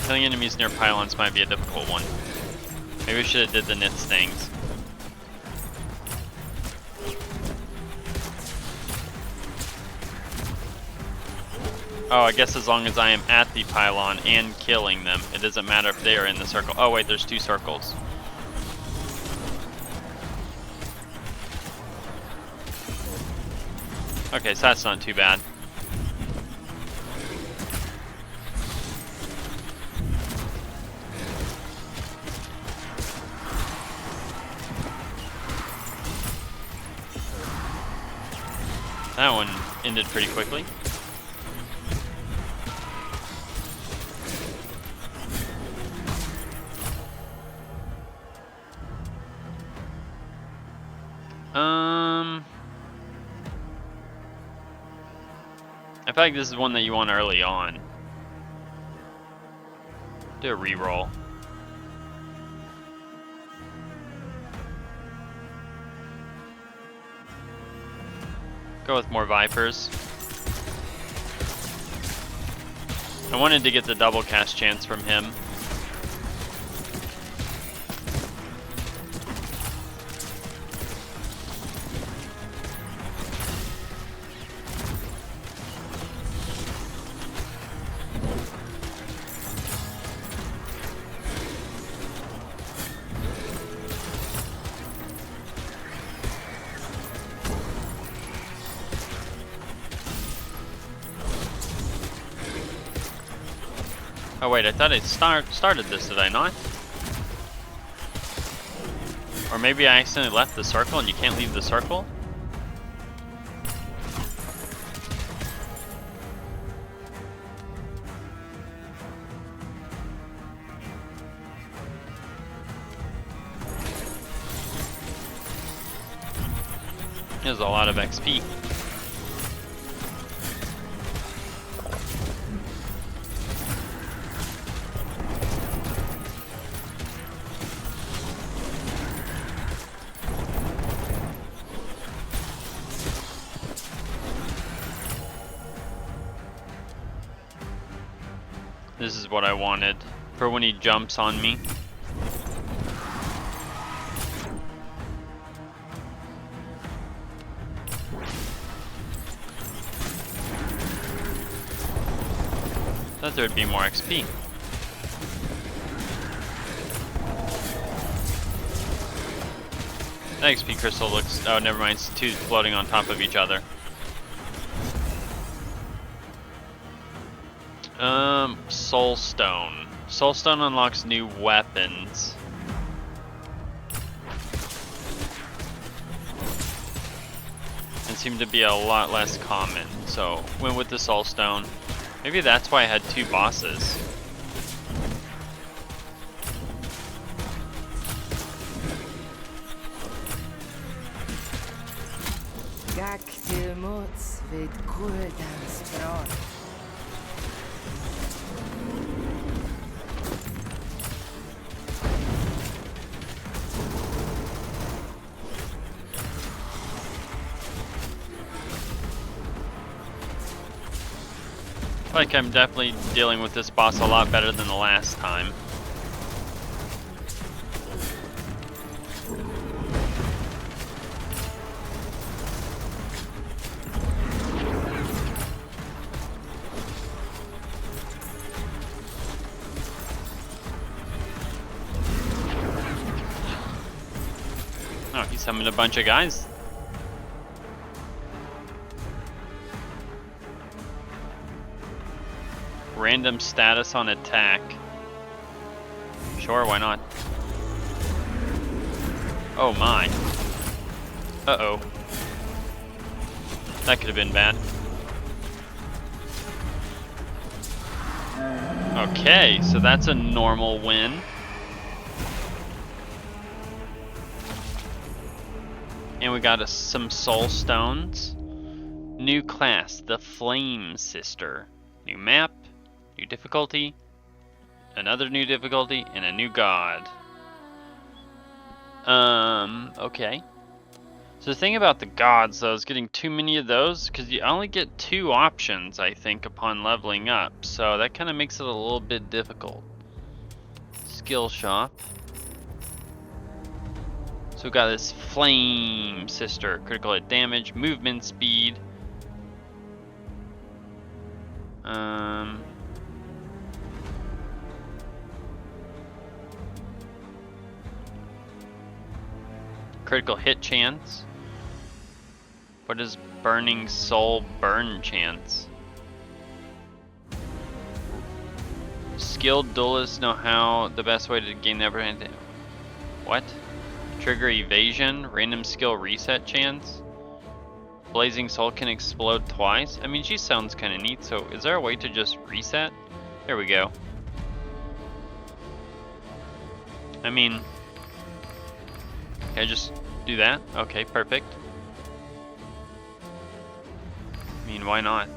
Killing enemies near pylons might be a difficult one. Maybe we should have did the Nith stings. Oh, I guess as long as I am at the pylon and killing them, it doesn't matter if they are in the circle. Oh wait, there's 2 circles. Okay, so that's not too bad. That one ended pretty quickly. I feel like this is one that you want early on. Do a reroll. Go with more Vipers. I wanted to get the double cast chance from him. Oh wait, I thought I started this, did I not? Or maybe I accidentally left the circle and you can't leave the circle? There's a lot of XP. This is what I wanted for when he jumps on me. Thought there would be more XP. That XP crystal looks... oh, never mind. It's two floating on top of each other. Soul Stone. Soul Stone unlocks new weapons. And seem to be a lot less common. So, went with the Soul Stone. Maybe that's why I had two bosses. Like I'm definitely dealing with this boss a lot better than the last time. Oh, he summoned a bunch of guys. Random status on attack. Sure, why not? Oh my. Uh-oh. That could have been bad. Okay, so that's a normal win. And we got some soul stones. New class, the Flame Sister. New map. New difficulty, another new difficulty, and a new god. Okay. So the thing about the gods, though, is getting too many of those, because you only get 2 options, I think, upon leveling up. So that kind of makes it a little bit difficult. Skill shop. So we got this Flame Sister, critical hit damage, movement speed. Critical hit chance. What is Burning Soul burn chance? Skilled duelists know how the best way to gain the upper hand. What? Trigger evasion, random skill reset chance. Blazing Soul can explode twice. I mean, she sounds kind of neat. So is there a way to just reset? There we go. I mean, can I just do that? Okay, perfect. I mean, why not?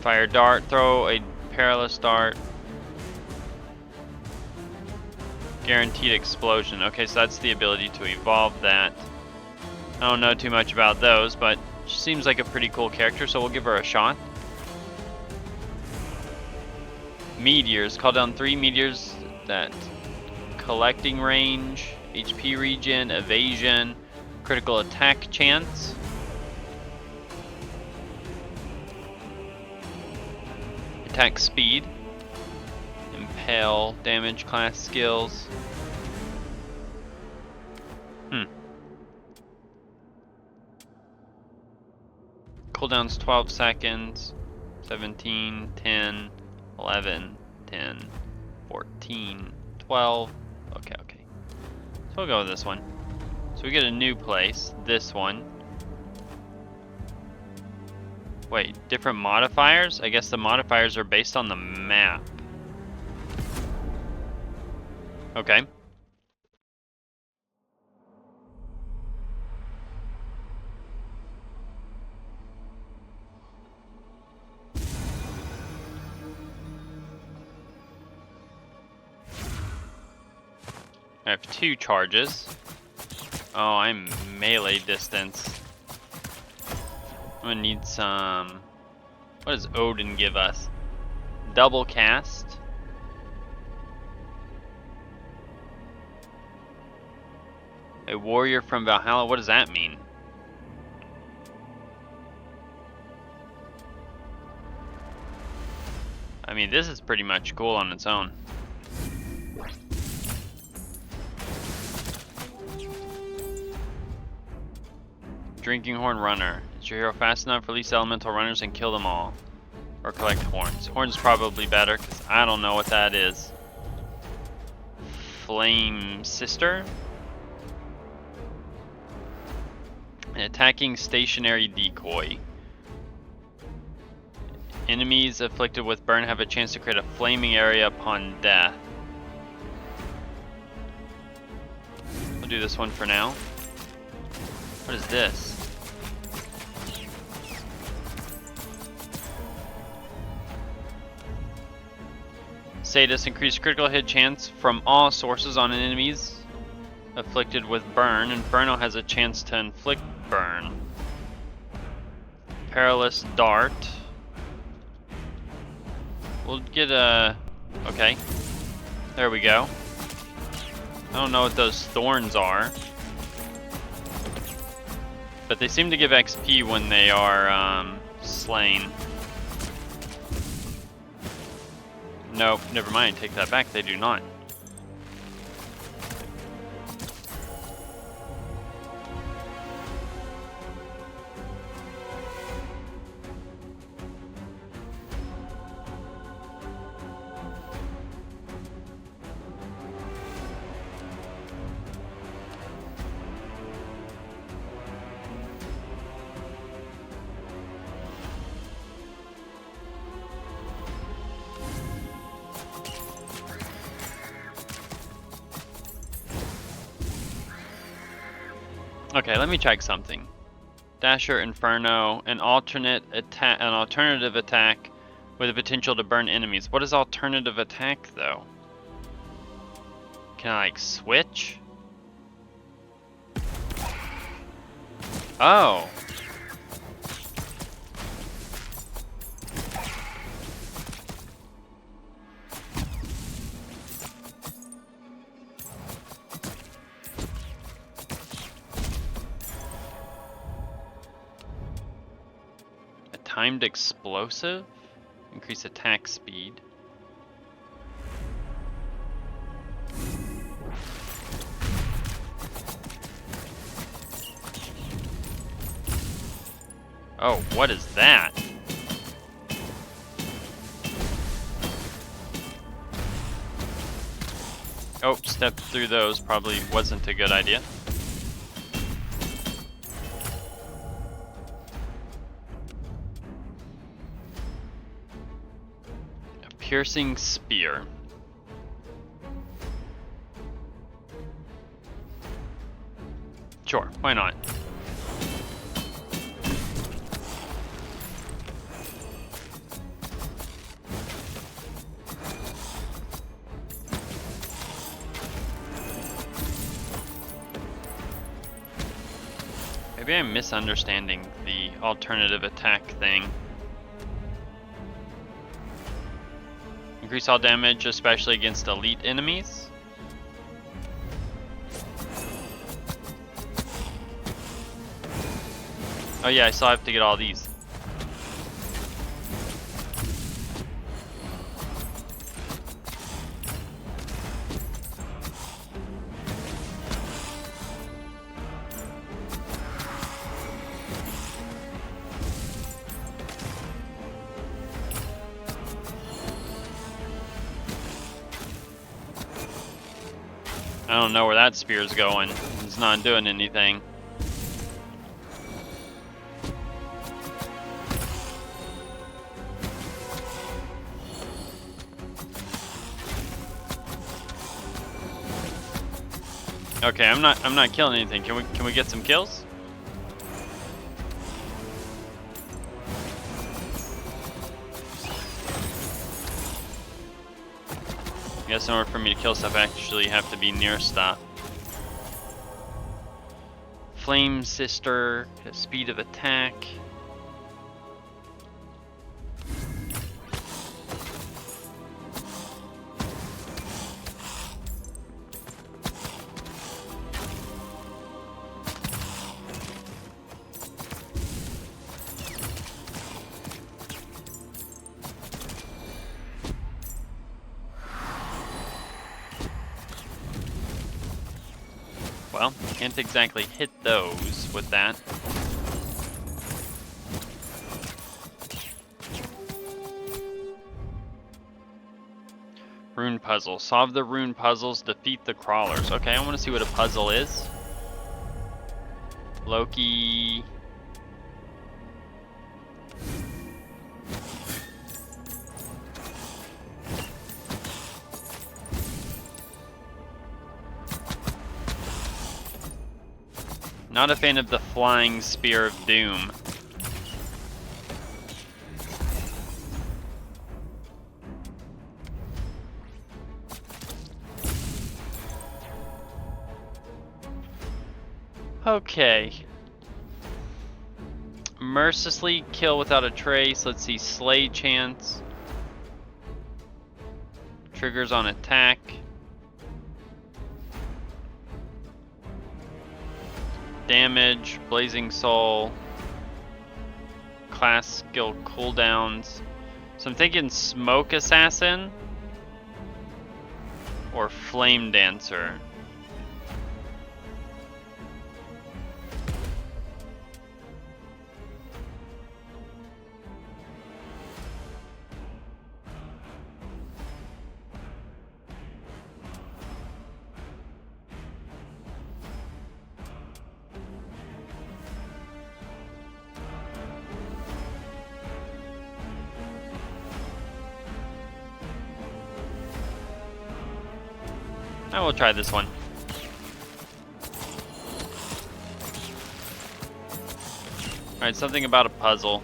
Fire dart, throw a perilous dart. Guaranteed explosion. Okay, so that's the ability to evolve that. I don't know too much about those, but she seems like a pretty cool character, so we'll give her a shot. Meteors. Call down 3 meteors that collecting range, HP regen, evasion, critical attack chance. Attack speed. Impale, damage class skills. Cooldown's 12 seconds. 17, 10, 11, 10, 14, 12. Okay. So we'll go with this one. So we get a new place. This one. Wait, different modifiers? I guess the modifiers are based on the map. Okay. I have 2 charges. Oh, I'm melee distance. I'm gonna need some... What does Odin give us? Double cast. A warrior from Valhalla, what does that mean? I mean, this is pretty much cool on its own. Drinking Horn Runner. Is your hero fast enough? Release elemental runners and kill them all. Or collect horns. Horns probably better, because I don't know what that is. Flame Sister? An attacking stationary decoy. Enemies afflicted with burn have a chance to create a flaming area upon death. I'll do this one for now. What is this? Sadist, increase critical hit chance from all sources on enemies afflicted with burn. Inferno has a chance to inflict burn. Perilous Dart. We'll get a... Okay. There we go. I don't know what those thorns are. But they seem to give XP when they are slain. Nope, never mind. Take that back. They do not. Okay, let me check something. Dasher, Inferno, an alternative attack with the potential to burn enemies. What is alternative attack though? Can I like switch? Oh. Timed explosive? Increase attack speed. Oh, what is that? Oh, step through those probably wasn't a good idea. Piercing Spear. Sure, why not? Maybe I'm misunderstanding the alternative attack thing. Increase all damage, especially against elite enemies. Oh yeah, I still have to get all these. I don't know where that spear's going. It's not doing anything. Okay, I'm not killing anything. Can we get some kills? I guess in order for me to kill stuff, I actually have to be near stuff. Flame Sister, speed of attack. Well, can't exactly hit those with that. Rune puzzle. Solve the rune puzzles, defeat the crawlers. Okay, I want to see what a puzzle is. Loki. Not a fan of the flying spear of doom. Okay. Mercilessly kill without a trace. Let's see, slay chance. Triggers on attack. Damage, Blazing Soul, class skill cooldowns. So I'm thinking Smoke Assassin or Flame Dancer. I will try this one. Alright, something about a puzzle.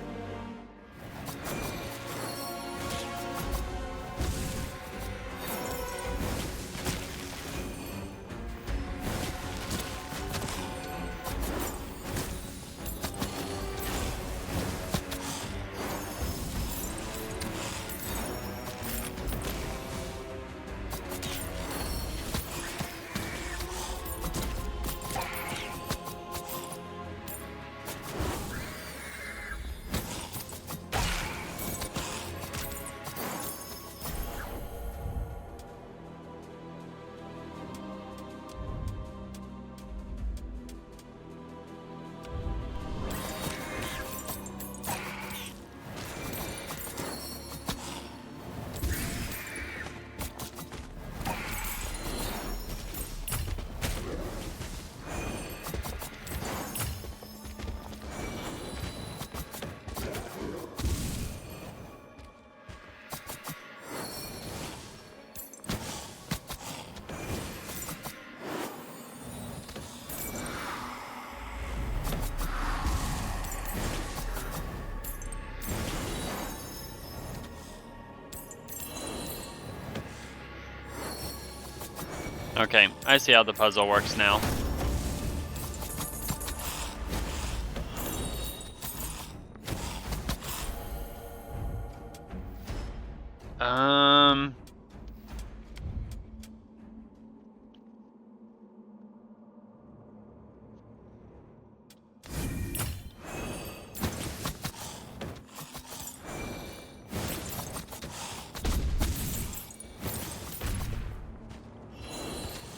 Okay, I see how the puzzle works now.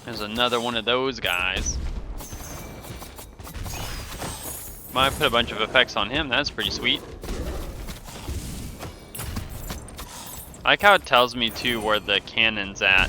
There's another one of those guys. Might put a bunch of effects on him, that's pretty sweet. I like how it tells me too where the cannon's at.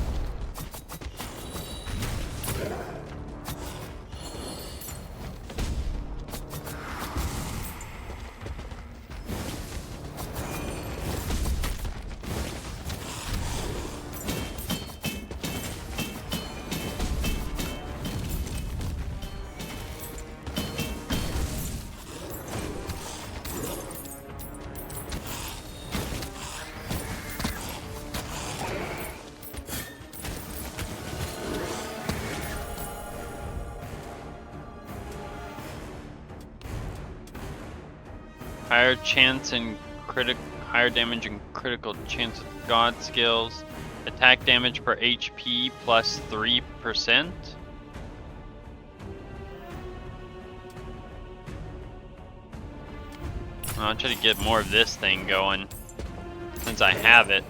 Higher chance and higher damage and critical chance with god skills. Attack damage per HP plus 3%. I'll try to get more of this thing going since I have it.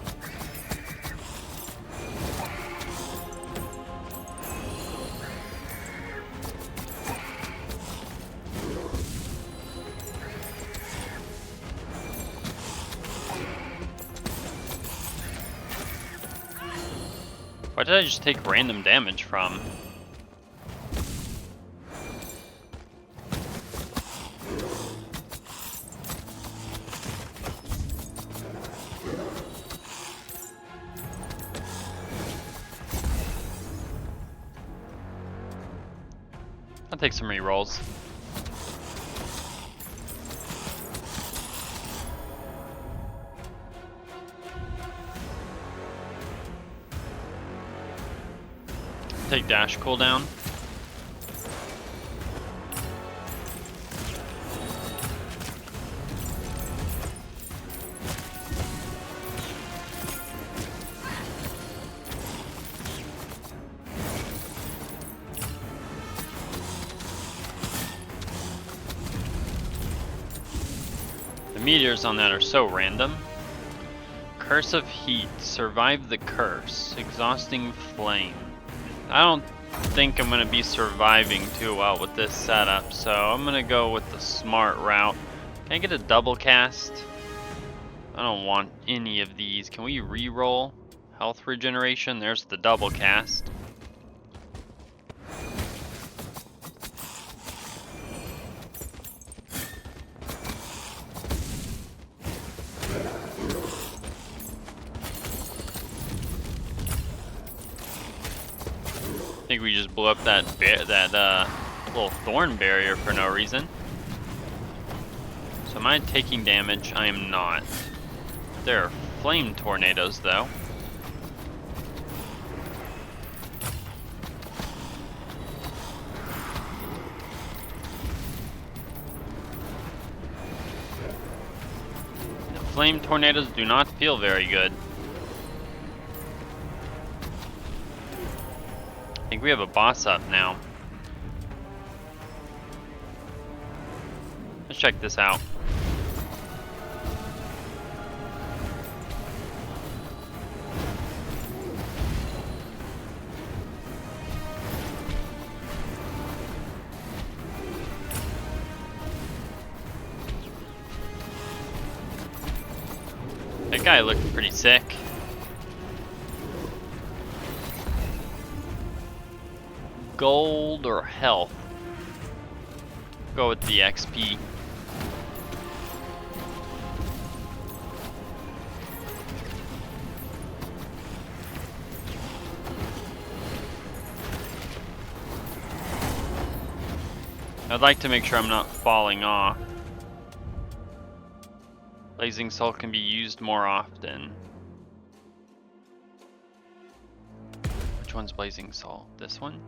Why did I just take random damage from? I'll take some rerolls. Take dash cooldown. The meteors on that are so random. Curse of Heat. Survive the curse. Exhausting Flame. I don't think I'm going to be surviving too well with this setup, so I'm going to go with the smart route. Can I get a double cast? I don't want any of these. Can we re-roll health regeneration? There's the double cast. I think we just blew up that little thorn barrier for no reason. So am I taking damage? I am not. There are flame tornadoes though. The flame tornadoes do not feel very good. I think we have a boss up now. Let's check this out. That guy looked pretty sick. Gold or health? Go with the XP. I'd like to make sure I'm not falling off. Blazing Soul can be used more often. Which one's Blazing Soul? This one?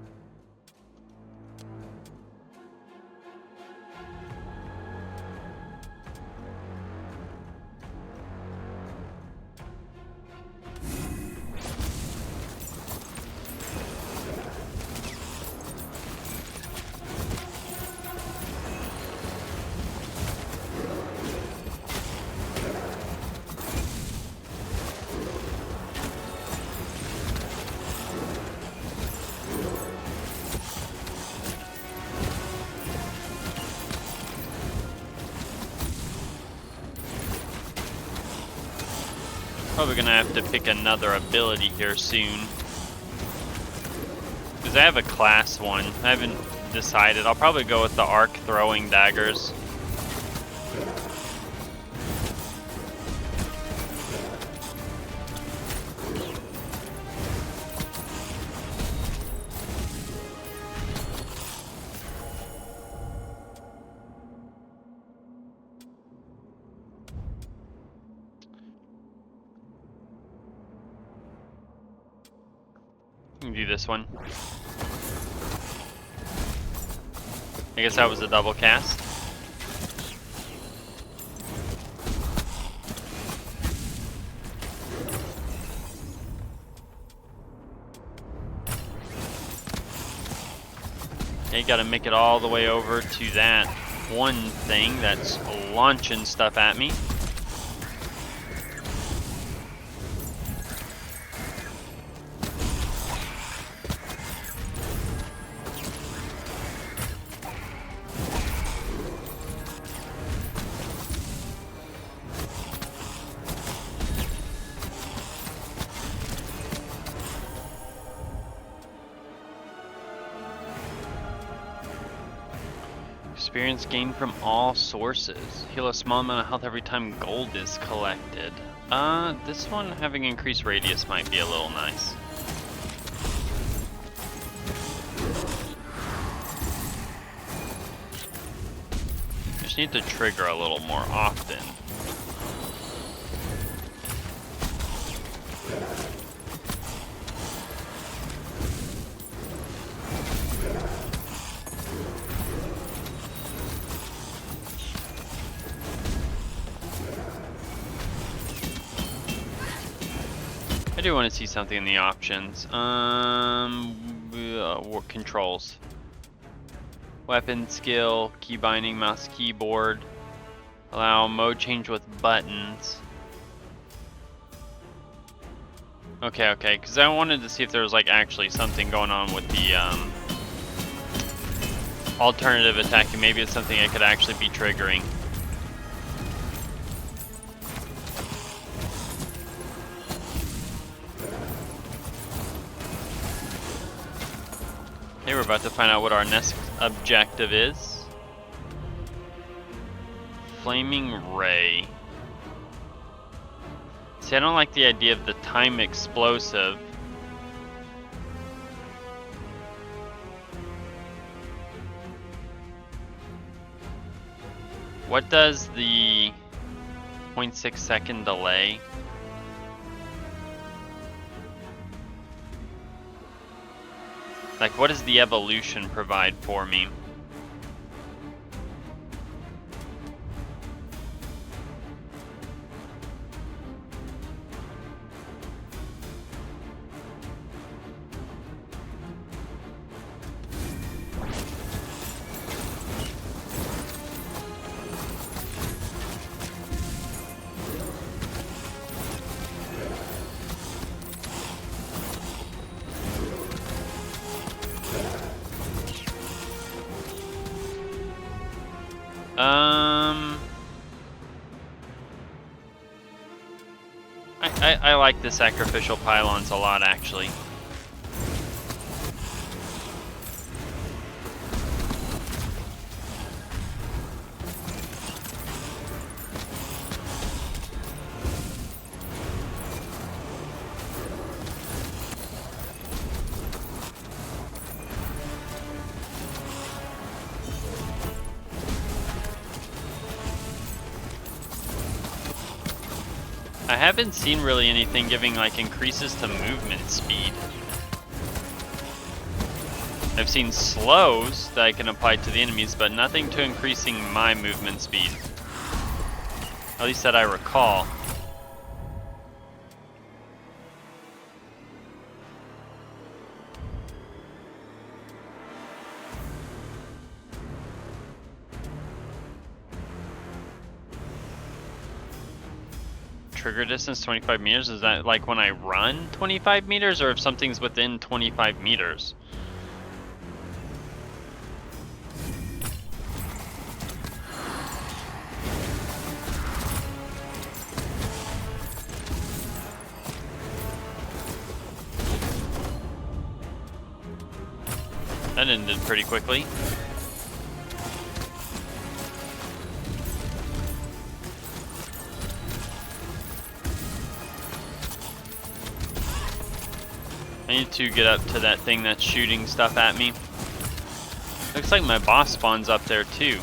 Probably gonna have to pick another ability here soon. Because I have a class one. I haven't decided. I'll probably go with the arc throwing daggers. Do this one. I guess that was a double cast. Okay, gotta make it all the way over to that one thing that's launching stuff at me. Experience gained from all sources. Heal a small amount of health every time gold is collected. This one having increased radius might be a little nice. Just need to trigger a little more often. I do want to see something in the options. Controls. Weapon skill, key binding, mouse, keyboard. Allow mode change with buttons. Okay, because I wanted to see if there was like actually something going on with the alternative attacking. Maybe it's something I could actually be triggering. Okay, we're about to find out what our next objective is. Flaming Ray. See, I don't like the idea of the time explosive. What does the 0.6 second delay? Like, what does the evolution provide for me? I like the sacrificial pylons a lot, actually. I haven't seen really anything giving like increases to movement speed. I've seen slows that I can apply to the enemies, but nothing to increasing my movement speed. At least that I recall. Trigger distance 25 meters, is that like when I run 25 meters or if something's within 25 meters? That ended pretty quickly. I need to get up to that thing that's shooting stuff at me. Looks like my boss spawns up there too.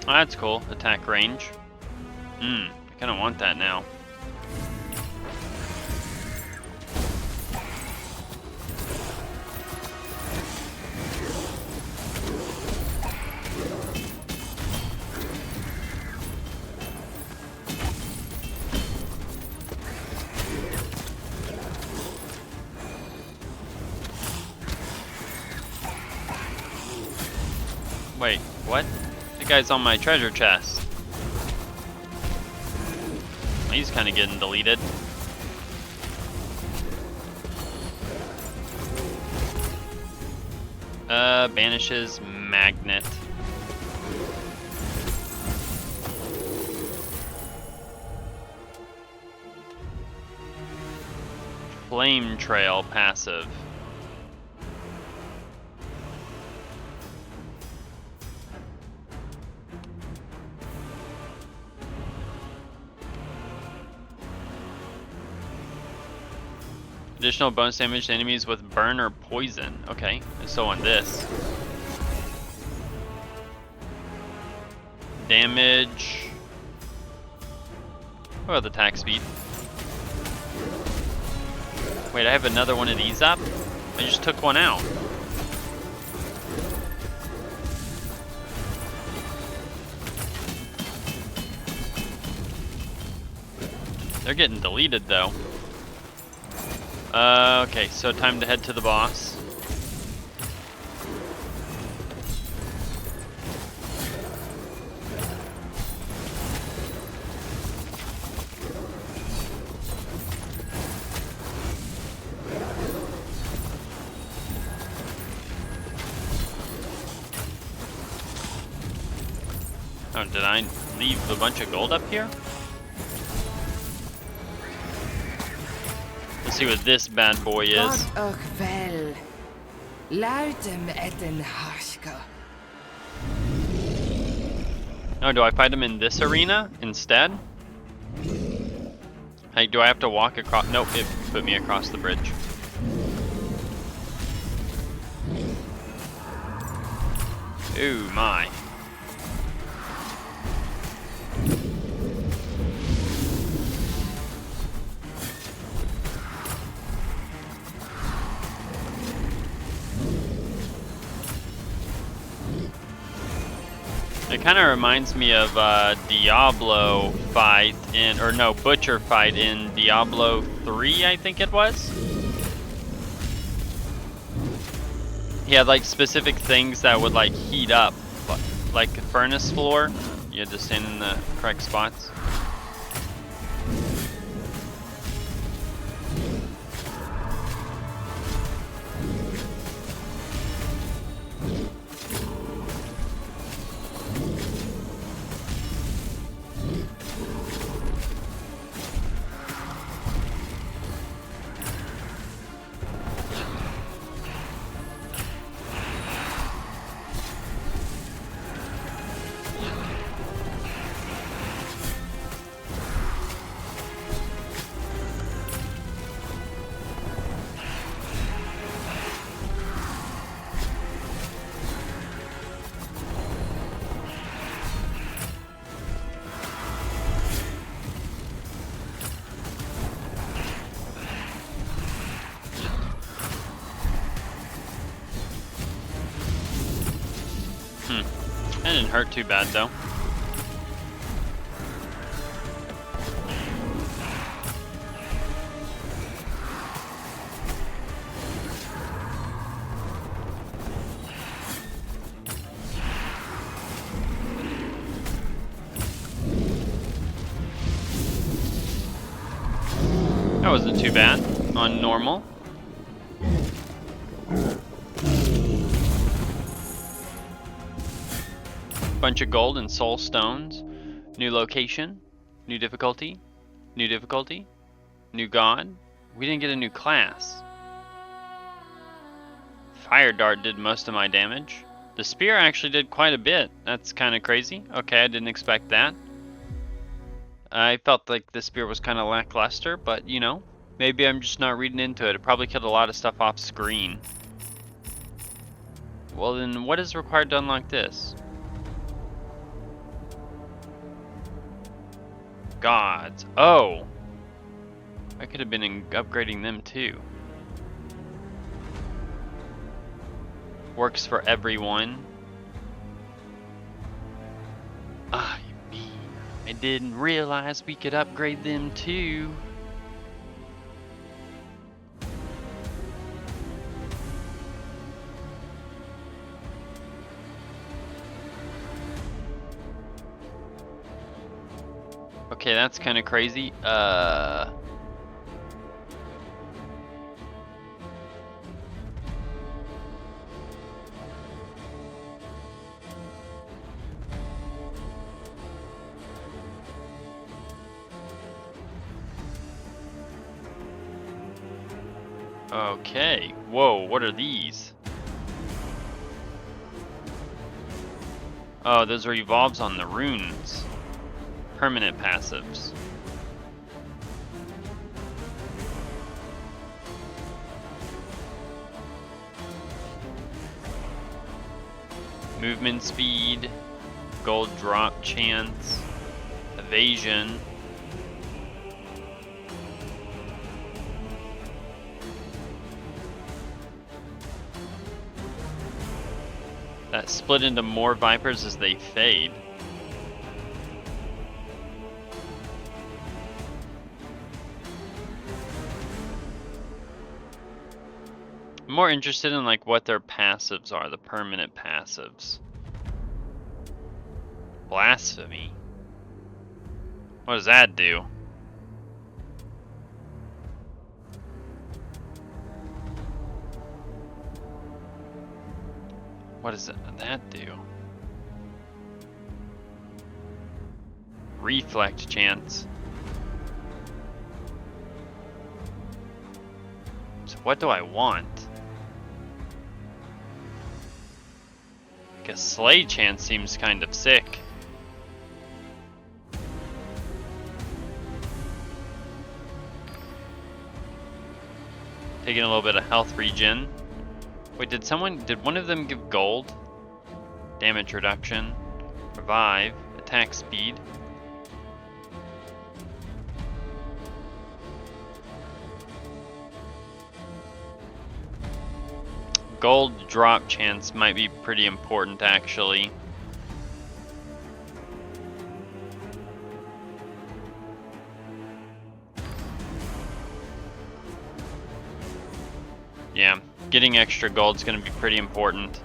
Oh, that's cool. Attack range. I kind of want that now. What? The guy's on my treasure chest. He's kind of getting deleted. Banishes magnet. Flame trail passive. Additional bonus damage to enemies with burn or poison. Okay, so on this. Damage. What about the attack speed? Wait, I have another one of these up? I just took one out. They're getting deleted though. Okay, so time to head to the boss. Oh, did I leave a bunch of gold up here? Let's see what this bad boy is. Hordes of Hell. Luidem etten harska. Oh, do I fight him in this arena instead? Hey, do I have to walk across? Nope, it put me across the bridge. Ooh, my. It kind of reminds me of Diablo fight in, or no, Butcher fight in Diablo 3, I think it was. He had like specific things that would like heat up, like a furnace floor. You had to stand in the correct spots. That didn't hurt too bad though. That wasn't too bad on normal. Bunch of gold and soul stones. New location. New difficulty. New difficulty. New god. We didn't get a new class. Fire dart did most of my damage. The spear actually did quite a bit. That's kind of crazy. Okay, I didn't expect that. I felt like the spear was kind of lackluster, but you know, maybe I'm just not reading into it. It probably killed a lot of stuff off screen. Well then, what is required to unlock this? Gods. Oh! I could have been upgrading them too. Works for everyone. Ah, you mean. I didn't realize we could upgrade them too. Okay, that's kind of crazy. Okay. Whoa, what are these? Oh, those are evolves on the runes. Permanent passives. Movement speed, gold drop chance, evasion. That split into more vipers as they fade. I'm more interested in like what their passives are, the permanent passives. Blasphemy. What does that do? What does that do? Reflect chance. So what do I want? Like a slay chance seems kind of sick. Taking a little bit of health regen. Wait, did one of them give gold? Damage reduction, revive, attack speed. Gold drop chance might be pretty important actually. Yeah, getting extra gold is going to be pretty important.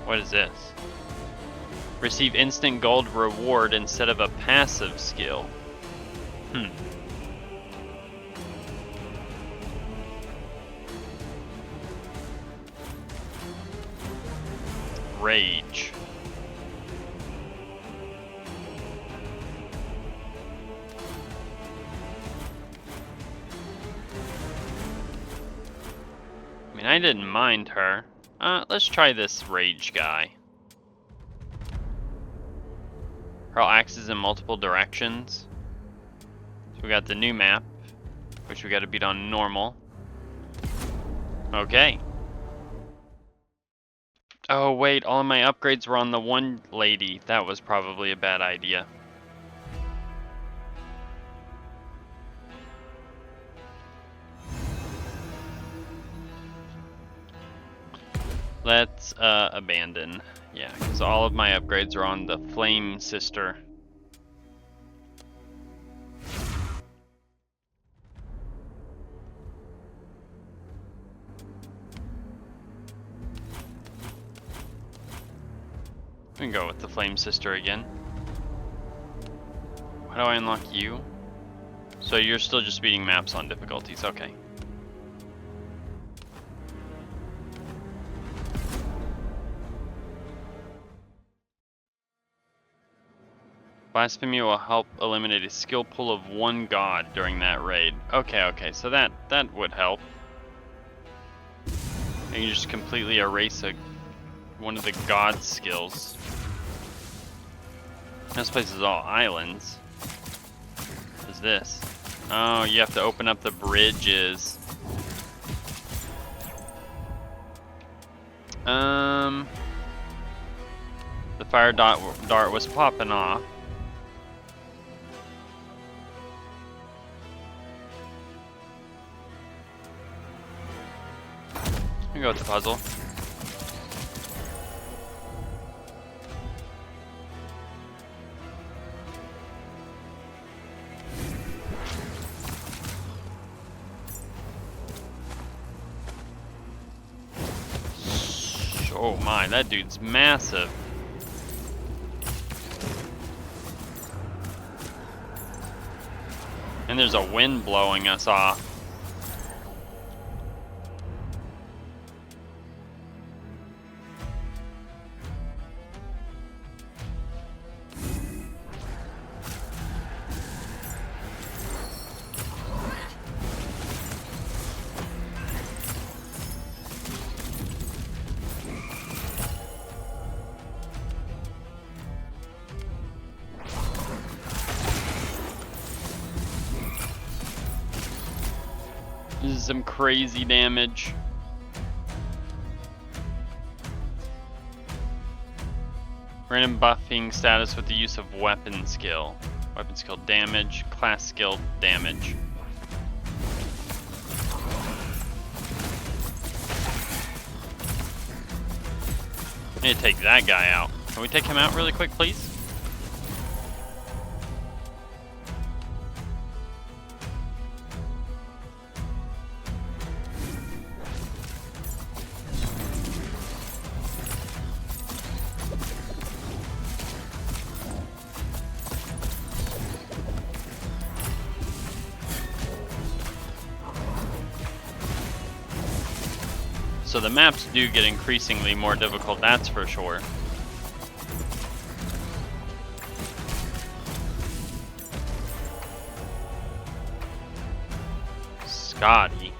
What is this? Receive instant gold reward instead of a passive skill. Rage. I mean, I didn't mind her. Let's try this rage guy. Hurl axes in multiple directions. So we got the new map, which we got to beat on normal. Okay. Oh wait, all of my upgrades were on the one lady. That was probably a bad idea. Let's abandon. Yeah, because all of my upgrades are on the Flame Sister. We can go with the Flame Sister again. How do I unlock you? So you're still just beating maps on difficulties, okay. Blasphemy will help eliminate a skill pool of one god during that raid. Okay, so that would help. And you just completely erase one of the god skills. This place is all islands. What is this? Oh, you have to open up the bridges. The fire dart was popping off. We go with the puzzle. Oh my, that dude's massive. And there's a wind blowing us off. This is some crazy damage. Random buffing status with the use of weapon skill. Weapon skill damage, class skill damage. I need to take that guy out. Can we take him out really quick, please? So the maps do get increasingly more difficult, that's for sure. Scotty.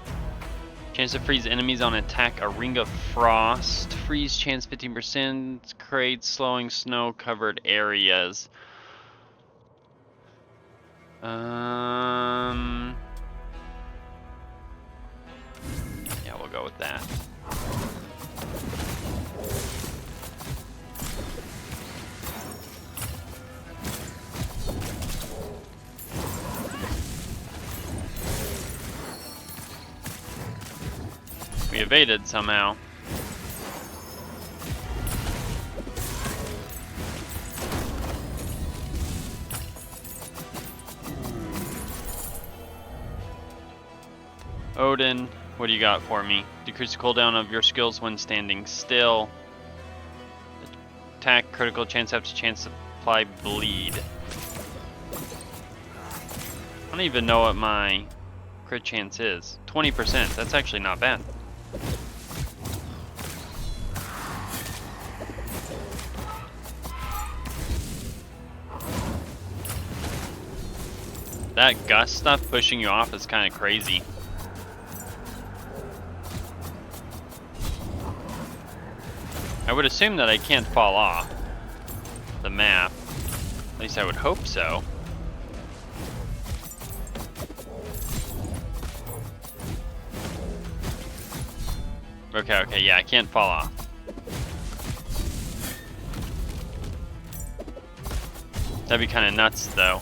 Chance to freeze enemies on attack, a ring of frost. Freeze chance 15%, creates slowing snow covered areas. Yeah, we'll go with that. We evaded somehow. Odin, what do you got for me? Decrease the cooldown of your skills when standing still. Attack, critical chance after chance to apply bleed. I don't even know what my crit chance is. 20%, that's actually not bad. That gust stuff pushing you off is kind of crazy. I would assume that I can't fall off the map. At least I would hope so. Okay, yeah, I can't fall off. That'd be kind of nuts, though.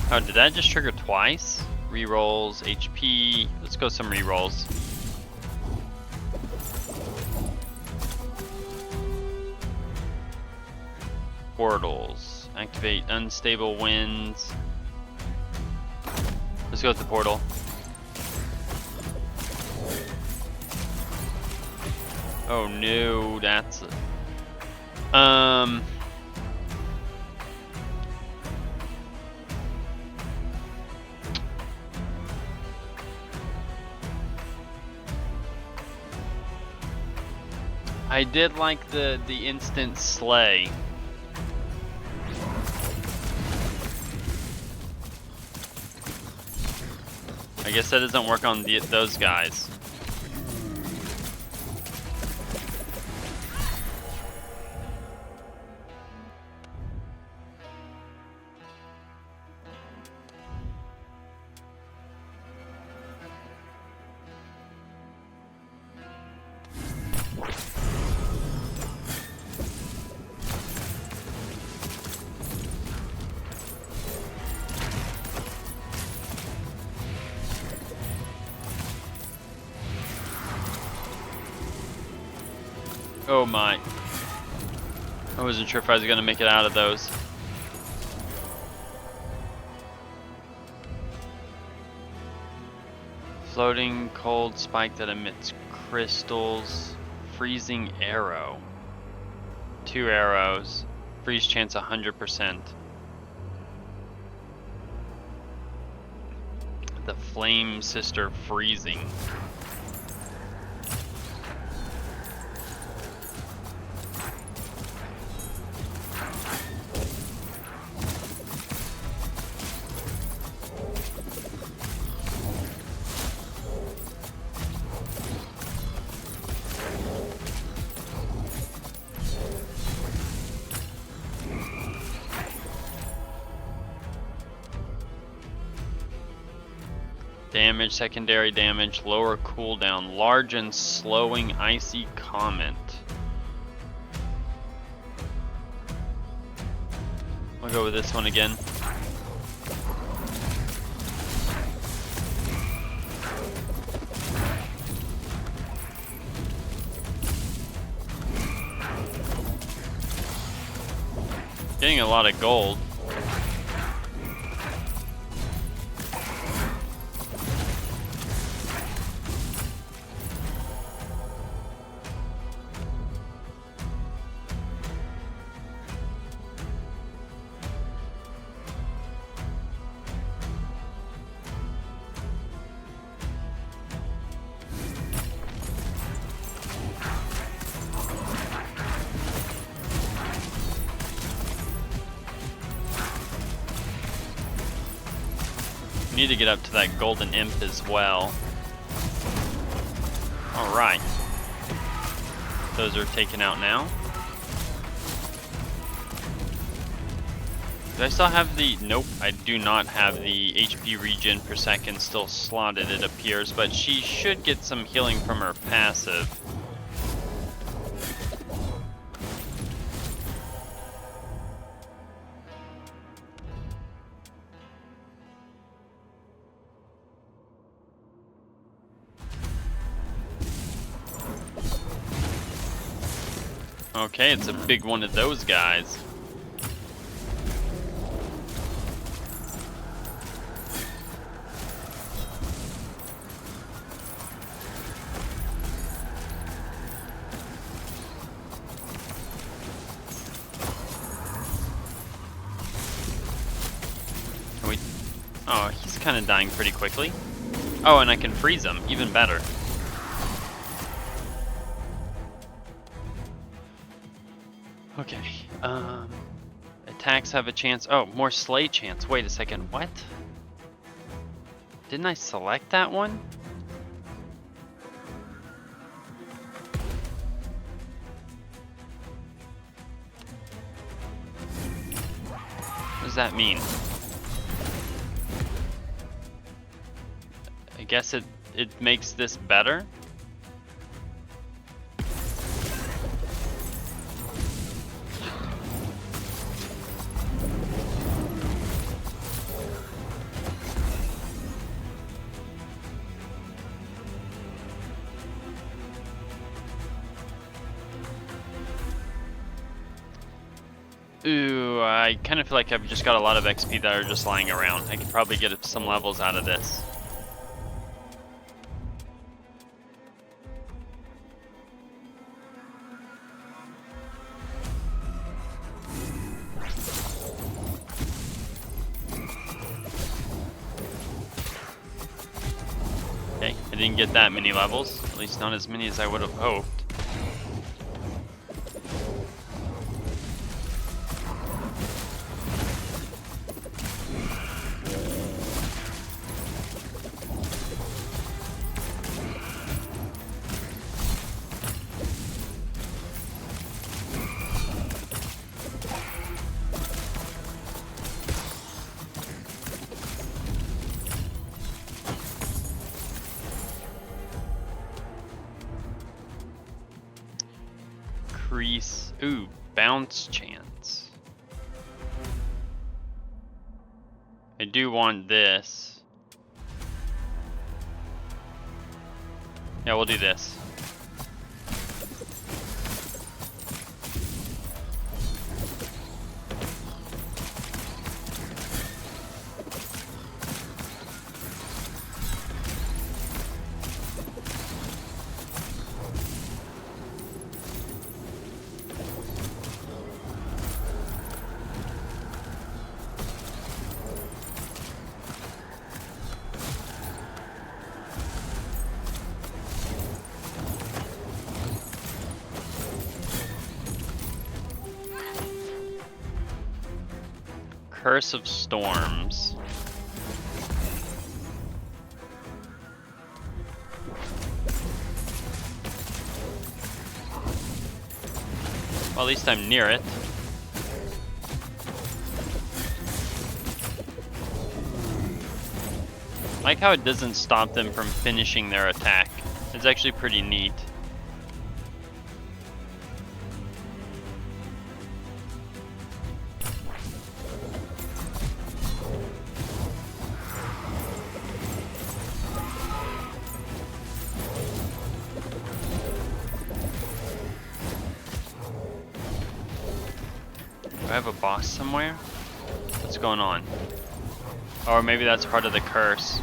Oh, did that just trigger twice? Rerolls, HP. Let's go some rerolls. Portals. Activate unstable winds. Let's go with the portal. Oh no, that's... I did like the instant slay. I guess that doesn't work on those guys. Oh my. I wasn't sure if I was gonna make it out of those. Floating cold spike that emits crystals. Freezing arrow. 2 arrows. Freeze chance 100%. The Flame Sister freezing. Damage, secondary damage, lower cooldown, large and slowing icy comment. I'll go with this one again. Getting a lot of gold. Need to get up to that golden imp as well. Alright. Those are taken out now. Do I still have the... Nope, I do not have the HP regen per second still slotted, it appears, but she should get some healing from her passive. Okay, it's a big one of those guys. Oh, he's kind of dying pretty quickly. Oh, and I can freeze him, even better. Okay, attacks have a chance. Oh, more slay chance. Wait a second, what? Didn't I select that one? What does that mean? I guess it makes this better? Ooh, I kind of feel like I've just got a lot of XP that are just lying around. I could probably get some levels out of this. Okay, I didn't get that many levels, at least not as many as I would have hoped. Increase, ooh, bounce chance. I do want this. Yeah, we'll do this. Curse of Storms. Well, at least I'm near it. I like how it doesn't stop them from finishing their attack. It's actually pretty neat. Do I have a boss somewhere? What's going on? Or maybe that's part of the curse.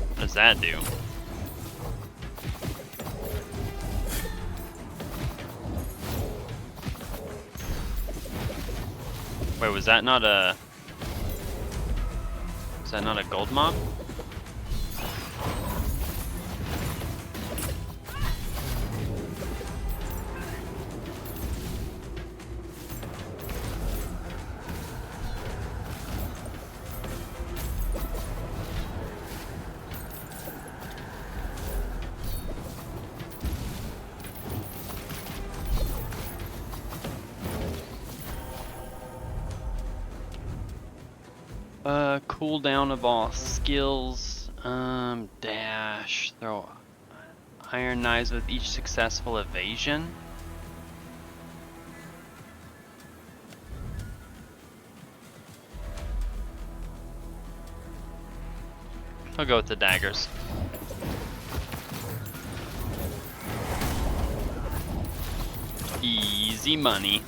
What does that do? Wait, was that not a... Is that not a gold mob? Cooldown of all skills. Dash. Throw iron knives with each successful evasion. I'll go with the daggers. Easy money.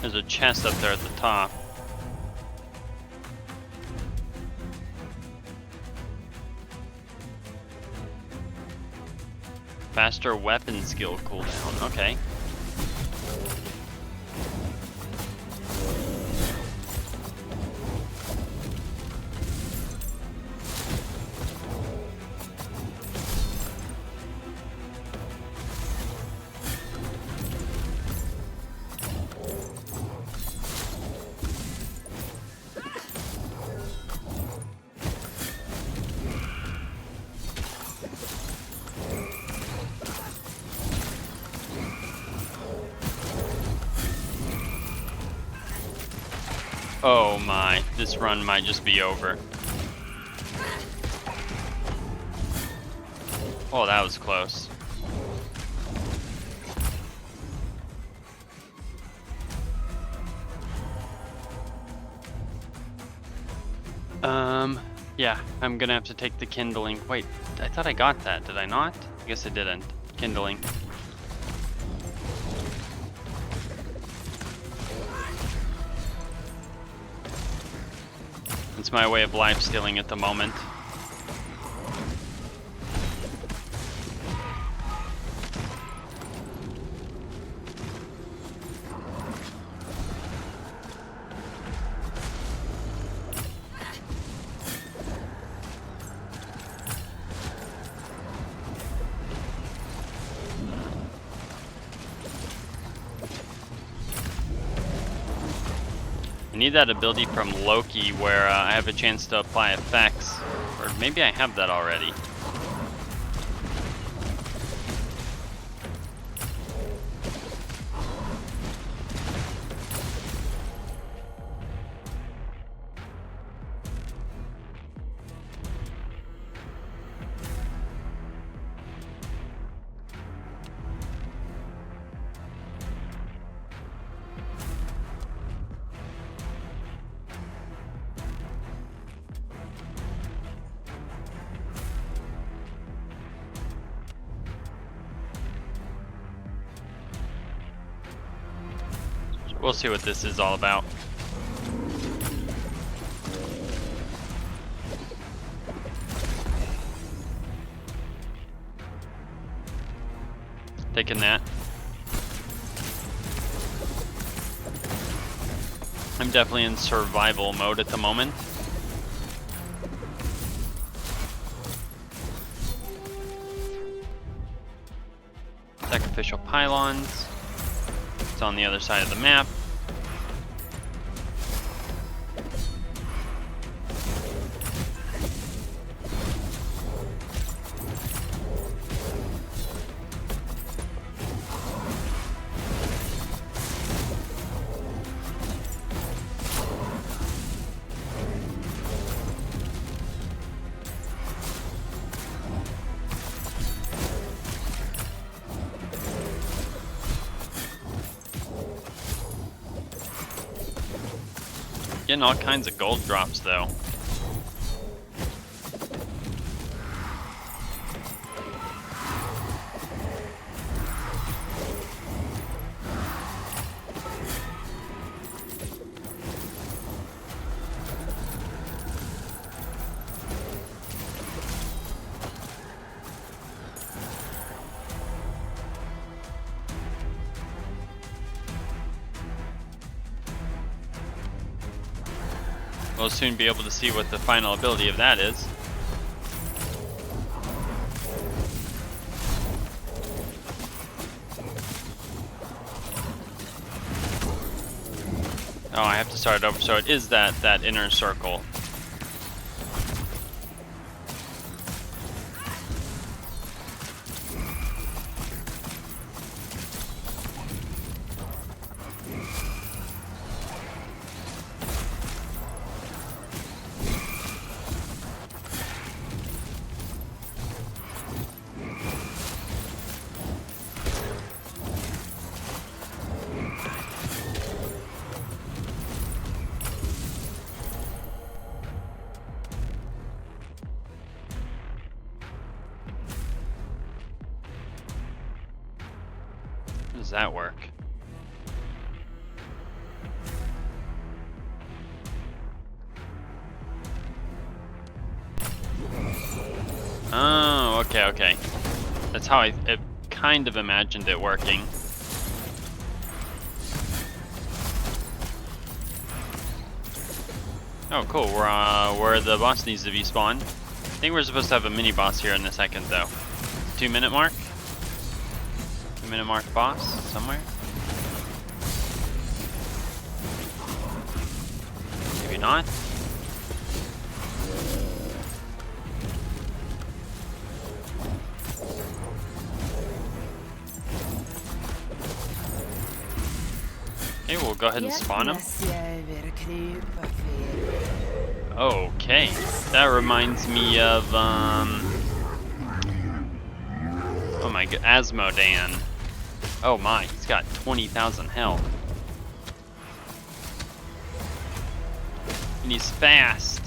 There's a chest up there at the top. Faster weapon skill cooldown, okay. Oh my, this run might just be over. Oh, that was close. Yeah, I'm gonna have to take the kindling. Wait, I thought I got that, did I not? I guess I didn't. Kindling. It's my way of life stealing at the moment. I need that ability from Loki where I have a chance to apply effects. Or maybe I have that already. We'll see what this is all about. Taking that. I'm definitely in survival mode at the moment. Sacrificial pylons. It's on the other side of the map. Getting all kinds of gold drops though. We'll soon be able to see what the final ability of that is. Oh, I have to start it over. So it is that inner circle. How does that work? Oh, okay. That's how I kind of imagined it working. Oh, cool. We're where the boss needs to be spawned. I think we're supposed to have a mini boss here in a second, though. 2-minute mark. 2-minute mark boss somewhere. Maybe not. Okay, we'll go ahead and spawn him. Okay, that reminds me of oh my god, Asmodan. Oh my, he's got 20,000 health. And he's fast.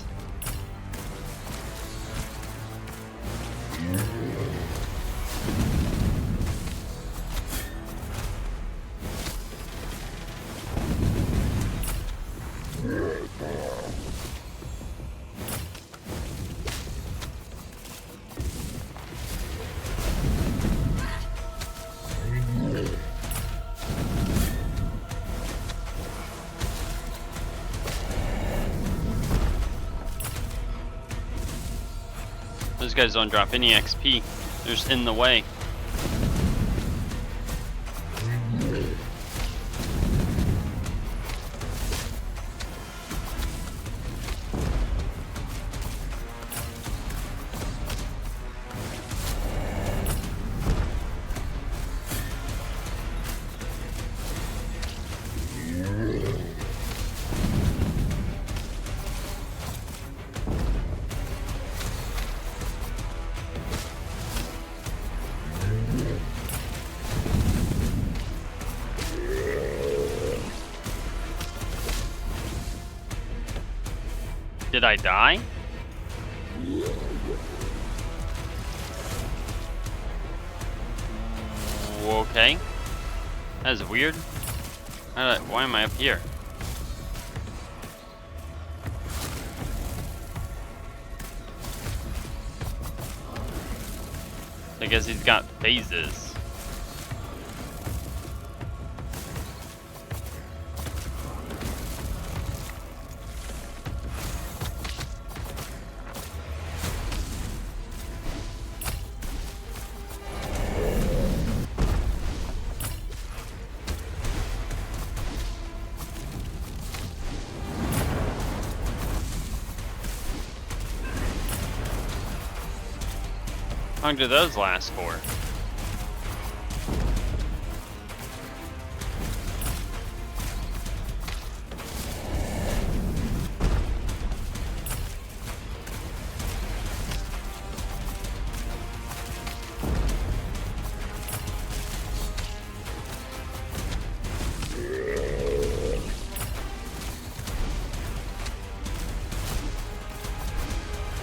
Those guys don't drop any XP. They're just in the way. Did I die? Okay. That is weird. Why am I up here? I guess he's got phases. How long do those last for?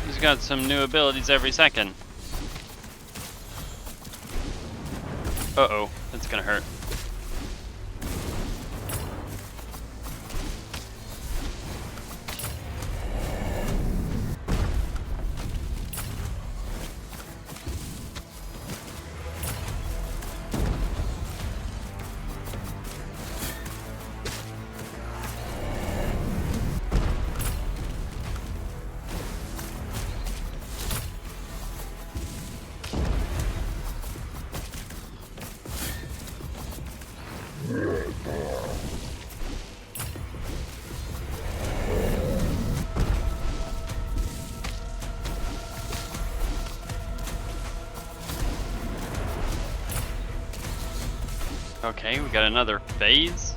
He's got some new abilities every second. Uh-oh, that's gonna hurt. Okay, we got another phase.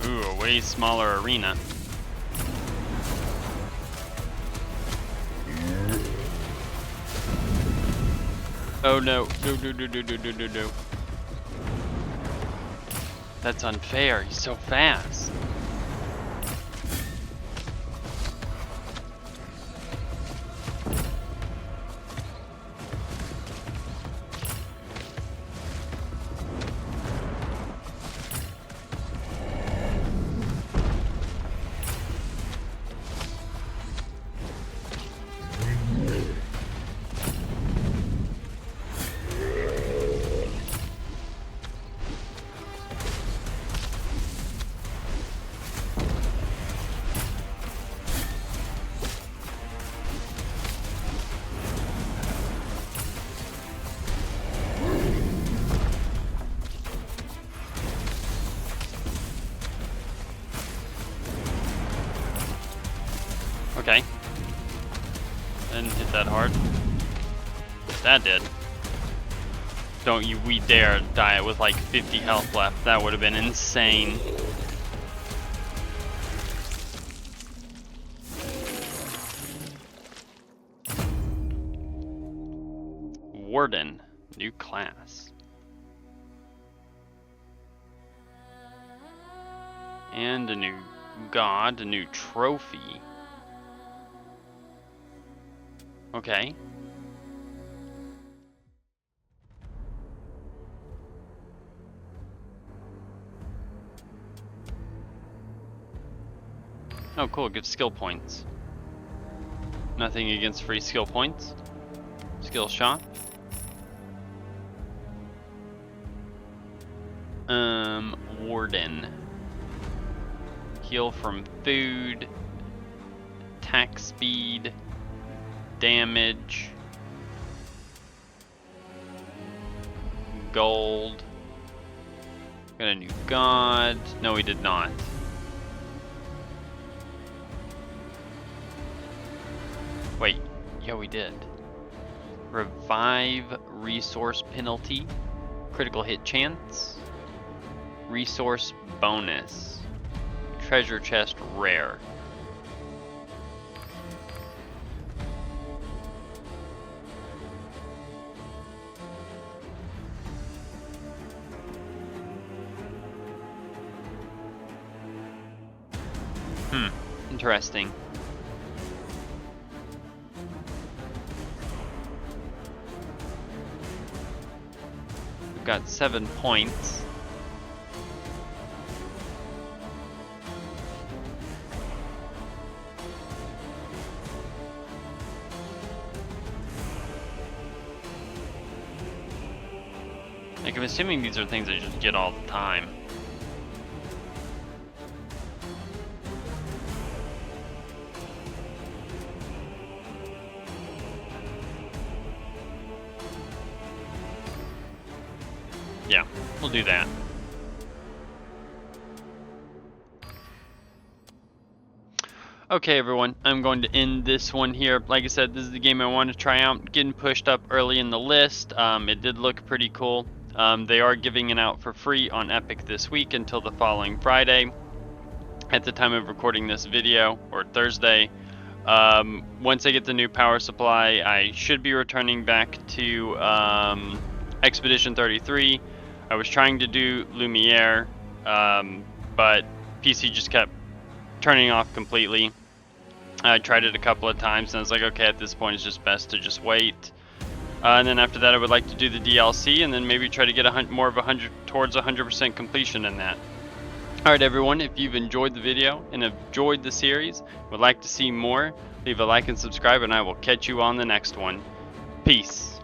Ooh, a way smaller arena. Oh no, no. That's unfair, he's so fast. Okay. Didn't hit that hard. That did. Don't you we dare die with like 50 health left. That would have been insane. Warden. New class. And a new god, a new trophy. Okay. Oh cool, it gives skill points. Nothing against free skill points. Skill shot. Warden. Heal from food. Attack speed. Damage. Gold. Got a new god. No, we did not. Yeah, we did. Revive resource penalty. Critical hit chance. Resource bonus. Treasure chest rare. Interesting. We've got 7 points. Like, I'm assuming these are things I just get all the time. Yeah, we'll do that. Okay, everyone, I'm going to end this one here. Like I said, this is the game I want to try out. Getting pushed up early in the list. It did look pretty cool. They are giving it out for free on Epic this week until the following Friday. At the time of recording this video, or Thursday. Once I get the new power supply, I should be returning back to Expedition 33. I was trying to do Lumiere, but PC just kept turning off completely. I tried it a couple of times, and I was like, okay, at this point it's just best to just wait. And then after that, I would like to do the DLC, and then maybe try to get more of 100% completion in that. Alright everyone, if you've enjoyed the video and enjoyed the series, would like to see more, leave a like and subscribe, and I will catch you on the next one. Peace.